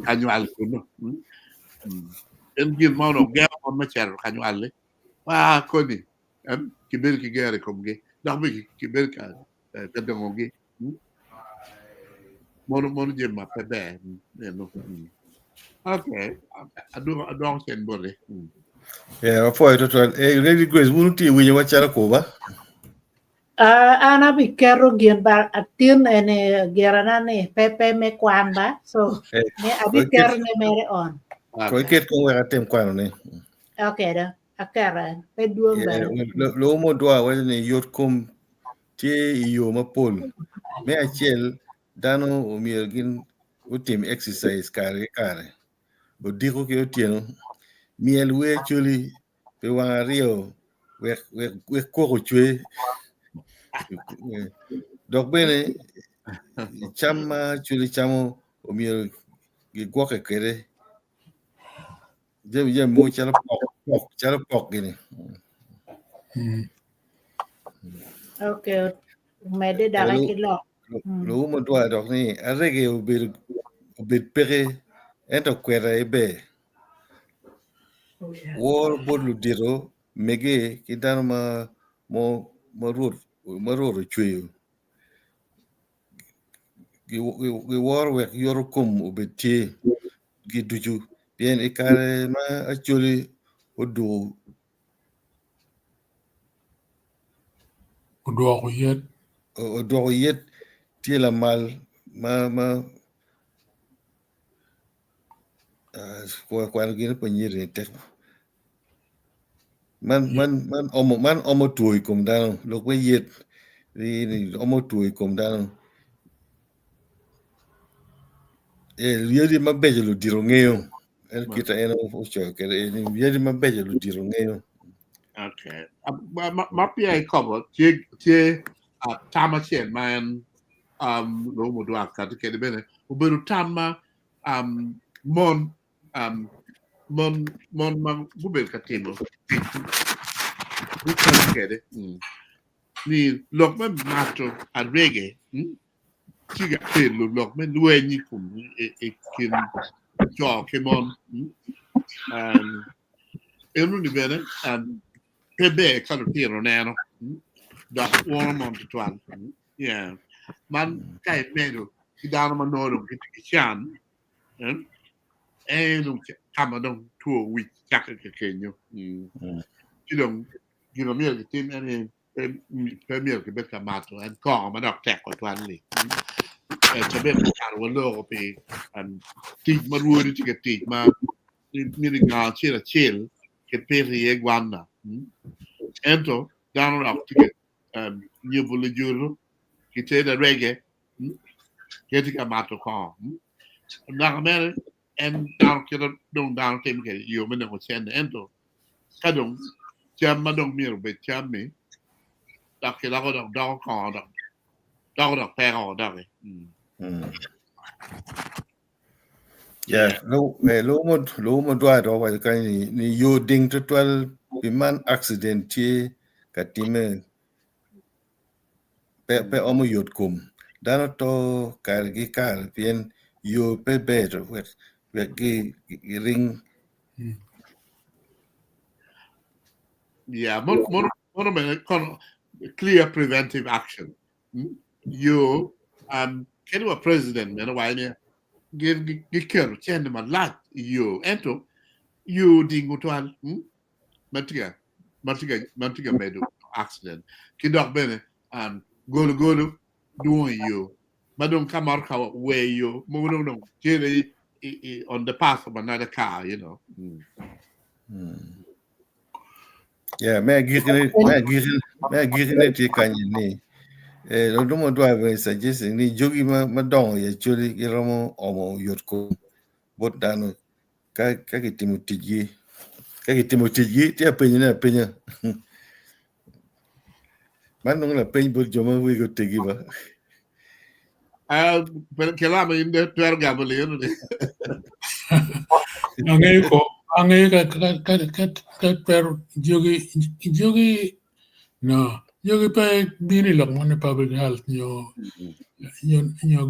annual ko no en gil mo no gel mon ma cher annual wa ko ni ki bil ki gel ko ngi ndax bi ki bil ka te do ngi mo je ma pe be no okay adu sen bole Yeah, foi total. Lady Grace, wouldn't you when you watch Arakoba? Ana bi kero gien bar atin ene geranane pepe me kwamba so ne abi kero ne mere on. Koi ket kong wera tem kwano ne. Okay da akara pe duom bar. Lo mo doa wele ne yot kom tie iyo mapol. Me achel dano o mirgin utim exercise kare. O diko ke otieno. Miel we chuli pe wanga rio we koko chwe. Dok bene chama chuli chamo o miel gi gwoke kere. Jem mo chala pok gini. Okay, mede dara kilo. Lo mo doa dok ni arege obil pere ento kwera ebe. War bodlu diro mege kitano marur chwe. Gi war wek yorokum obetie gi duju bien ikare ma actually odu yet tie la mal ma kwa gine panyere tek man omo tuoi kom dano lokwe yet ni omo tuoi kom dano yedi mabeje lo diro ngeo el kita eno ocho kere ni yedi mabeje lo diro ngeo. Okay. Ma pia I cover tie tama chen man lo mo do aka te kede bene oberu tama mon ma bubel katino kede ni lok ma mato adrege tiga pelo lok me luenyi kum e kin jo kemon enu ni bene pebe kalo tiro neno da uono monte tuan yeah man kai medo ki dano manoro ki chan non kama dong tuo wi chaka ke kenyo kidong gino miel ke tim ane miel ke bet kamato an ko ma dok tek ko twan li chabe kar walo pe ti maruori ti ke ti ma mi nga chela chel ke pe rie gwanna ento down up to get nyebule juro ki te da reggae ke ti kamato ko na mere en down ke dong down ke mi ke yo me no chen ento kadong cham ma dong mi be cham mi dak ke la ko dong dong ko dong pe ko dong Yeah, lo mo dwa do wa ka ni yo ding to 12 biman accident ti katime pe omo yot kum dano to kar gi kar pien yo pe better we gi ring yeah more me clear preventive action you can a president man why ne gi ker chen ma lat you ento you dingo twal matiga medo accident kidok bene golo doing you madong kamar ka where you mo no on the path of another car you know yeah me gire ti kan ni lo do mo dwa we suggest ni jogi ma dong ye churi gi romo omo yot kum bot dano ka ki timotigi ti apenya man no la peny bot joma we go tegi ba pero que la me inde tuer gabele yo ne ange ka per jogi no jogi pe bini lok mon public health yo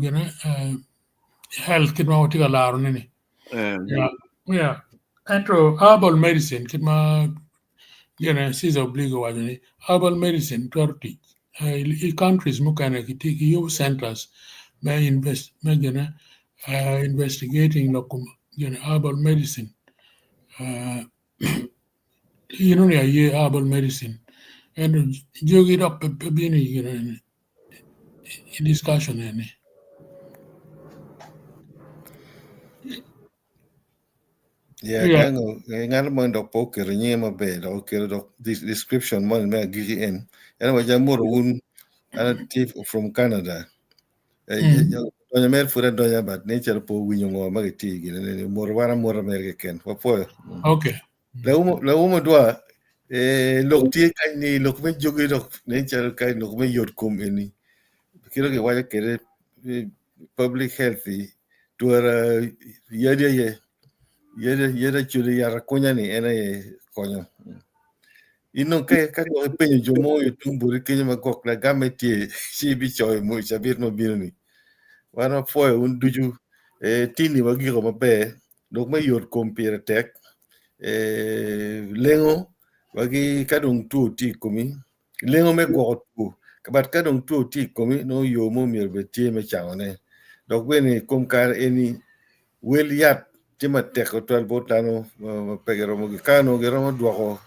gina health kit ma wati ka laro ni yeah entro herbal medicine kit ma sis obligo wajani herbal medicine torti countries mukana ki yo centers may investigating lokum herbal medicine herbal medicine and jogi dok bini discussion any. Yeah, ngan mo dok poker ni ma be dok this description mo me gigi en and wa jamur un native from Canada donya mer fura donya bat nature po winyo ngo ma ti gi ne mor wara mor American wa po okay la umo dwa lok ti kan ni lok me jogi dok nature kan lok me yot kum eni kilo ke wa ke public health tuara yeda chuli yara konya ni ena ye konya ino ka ko penyo jomo yo tumburi kenya makok la gameti si bicho mo sabir no birni wana foi un duju tini wagi ko mabe dok ma yor kompire tek lengo wagi kadong tu ti komi lengo me go tu kabat kadong tu ti komi no yo mo mir beti me chawne dok bene kom kar eni wel yat tima tek ko tal botano pegero mo kano gero mo duoko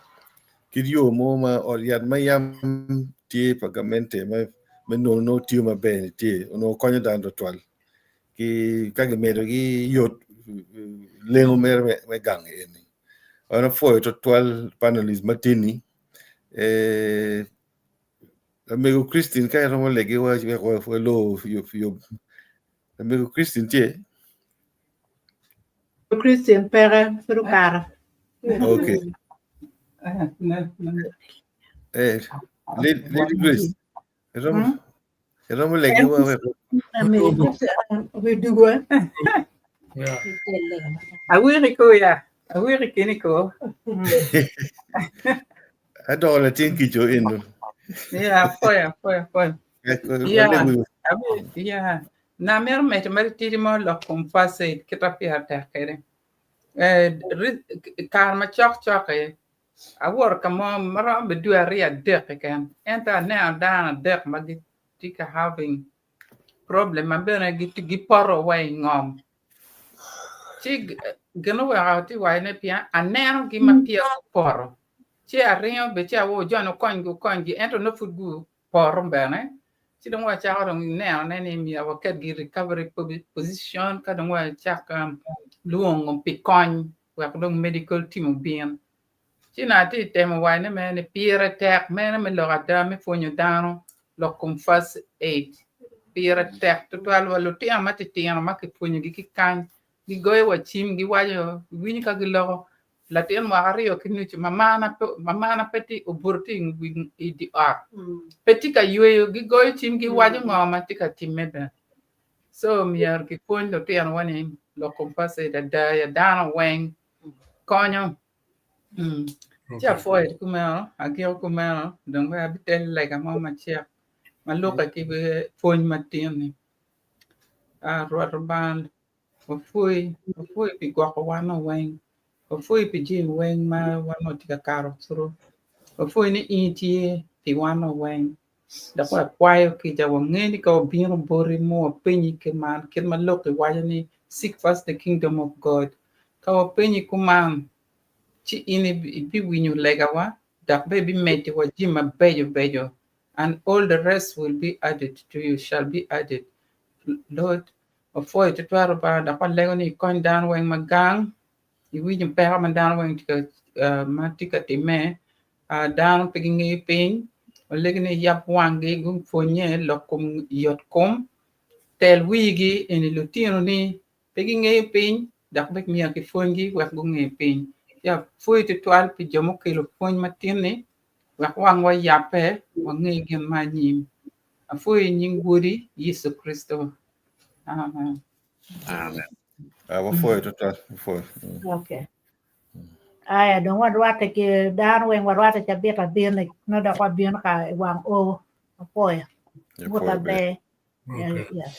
kidio mo ma or yat mayam ti pagamente me no ti ma be ti no konyo dan do twal ki kage medo gi yot lengo mer me gang eni ona foi to twal panelis matini amigo Christine ka romo legi wa ko lo yo amigo Christine ti Christian pere frucara. okay Lady Grace romo legi wa We do what? yeah Awiriko ya. Awirikiniko. adola tinki jo eno Yeah, foi. Yeah. Na mer met mer tiri mo lo kum fase kita pi hata kere. Kar ma chok e. Awor ka mo mara be du area dek ken. Enta na dana dek ma di tika having problem ma bena gi poro way ngom. ti gano wa ti wa ne pia aneno gi ma pia poro ti arrio be ti awo jono kongi ento no fugu poro bene ti don wa cha ro ne ne mi awo ket gi recovery position ka don wa cha luong pi kon wa don medical team bien ti na ti temo wa ne me ne pira tek me me lo ada me fonyo dano lo kum first aid pira tek to alwa lo ti amati ti ma ke fonyo gi kan gi goye wa chim gi wajo wini ka gi lo la ten wa rio kinu chi mama na peti oburti ngi di a peti ka yueyo gi goye chim gi wajo ngoma ti ka timeda so mi yar ki pon lo ten wani lo compase da ya dana weng konyo cha foi kuma agio kuma don wa bitel like a mama chia ma loka ki be pon matini a roban foi pi gwa ko wana weng foi pi jin weng ma wana tika karo suru foi ni itie pi wana weng da kwa kwayo ki ja wangeni ka obiro bori mo penyi ke man ken ma loka waya ni seek first the kingdom of God ka penyi kuman chi ini bi winyu lega wa da be bi meti wa jima bejo and all the rest will be added to you shall be added Lord foi to twaro ba da kwa lego ni kon dan weng magang i winyu pe ha man dan weng tika matika time dan pegingi pin o legni yap wangi gung fonye lokum yotkom tel wigi eni lutino ni pegingi pin dak bek mi ki fongi wa gungi pin ya foi to twal pi jomo kilo fon matini wa wang wa yape wa ngi gen ma nyim a foi nyinguri Yesu Kristo amen Wa foi total foi. Okay. Aya don wa wate ke dan wen wa wate cha beta bien no da kwa bien ka wang o apoya. Buta be. Okay. Yeah.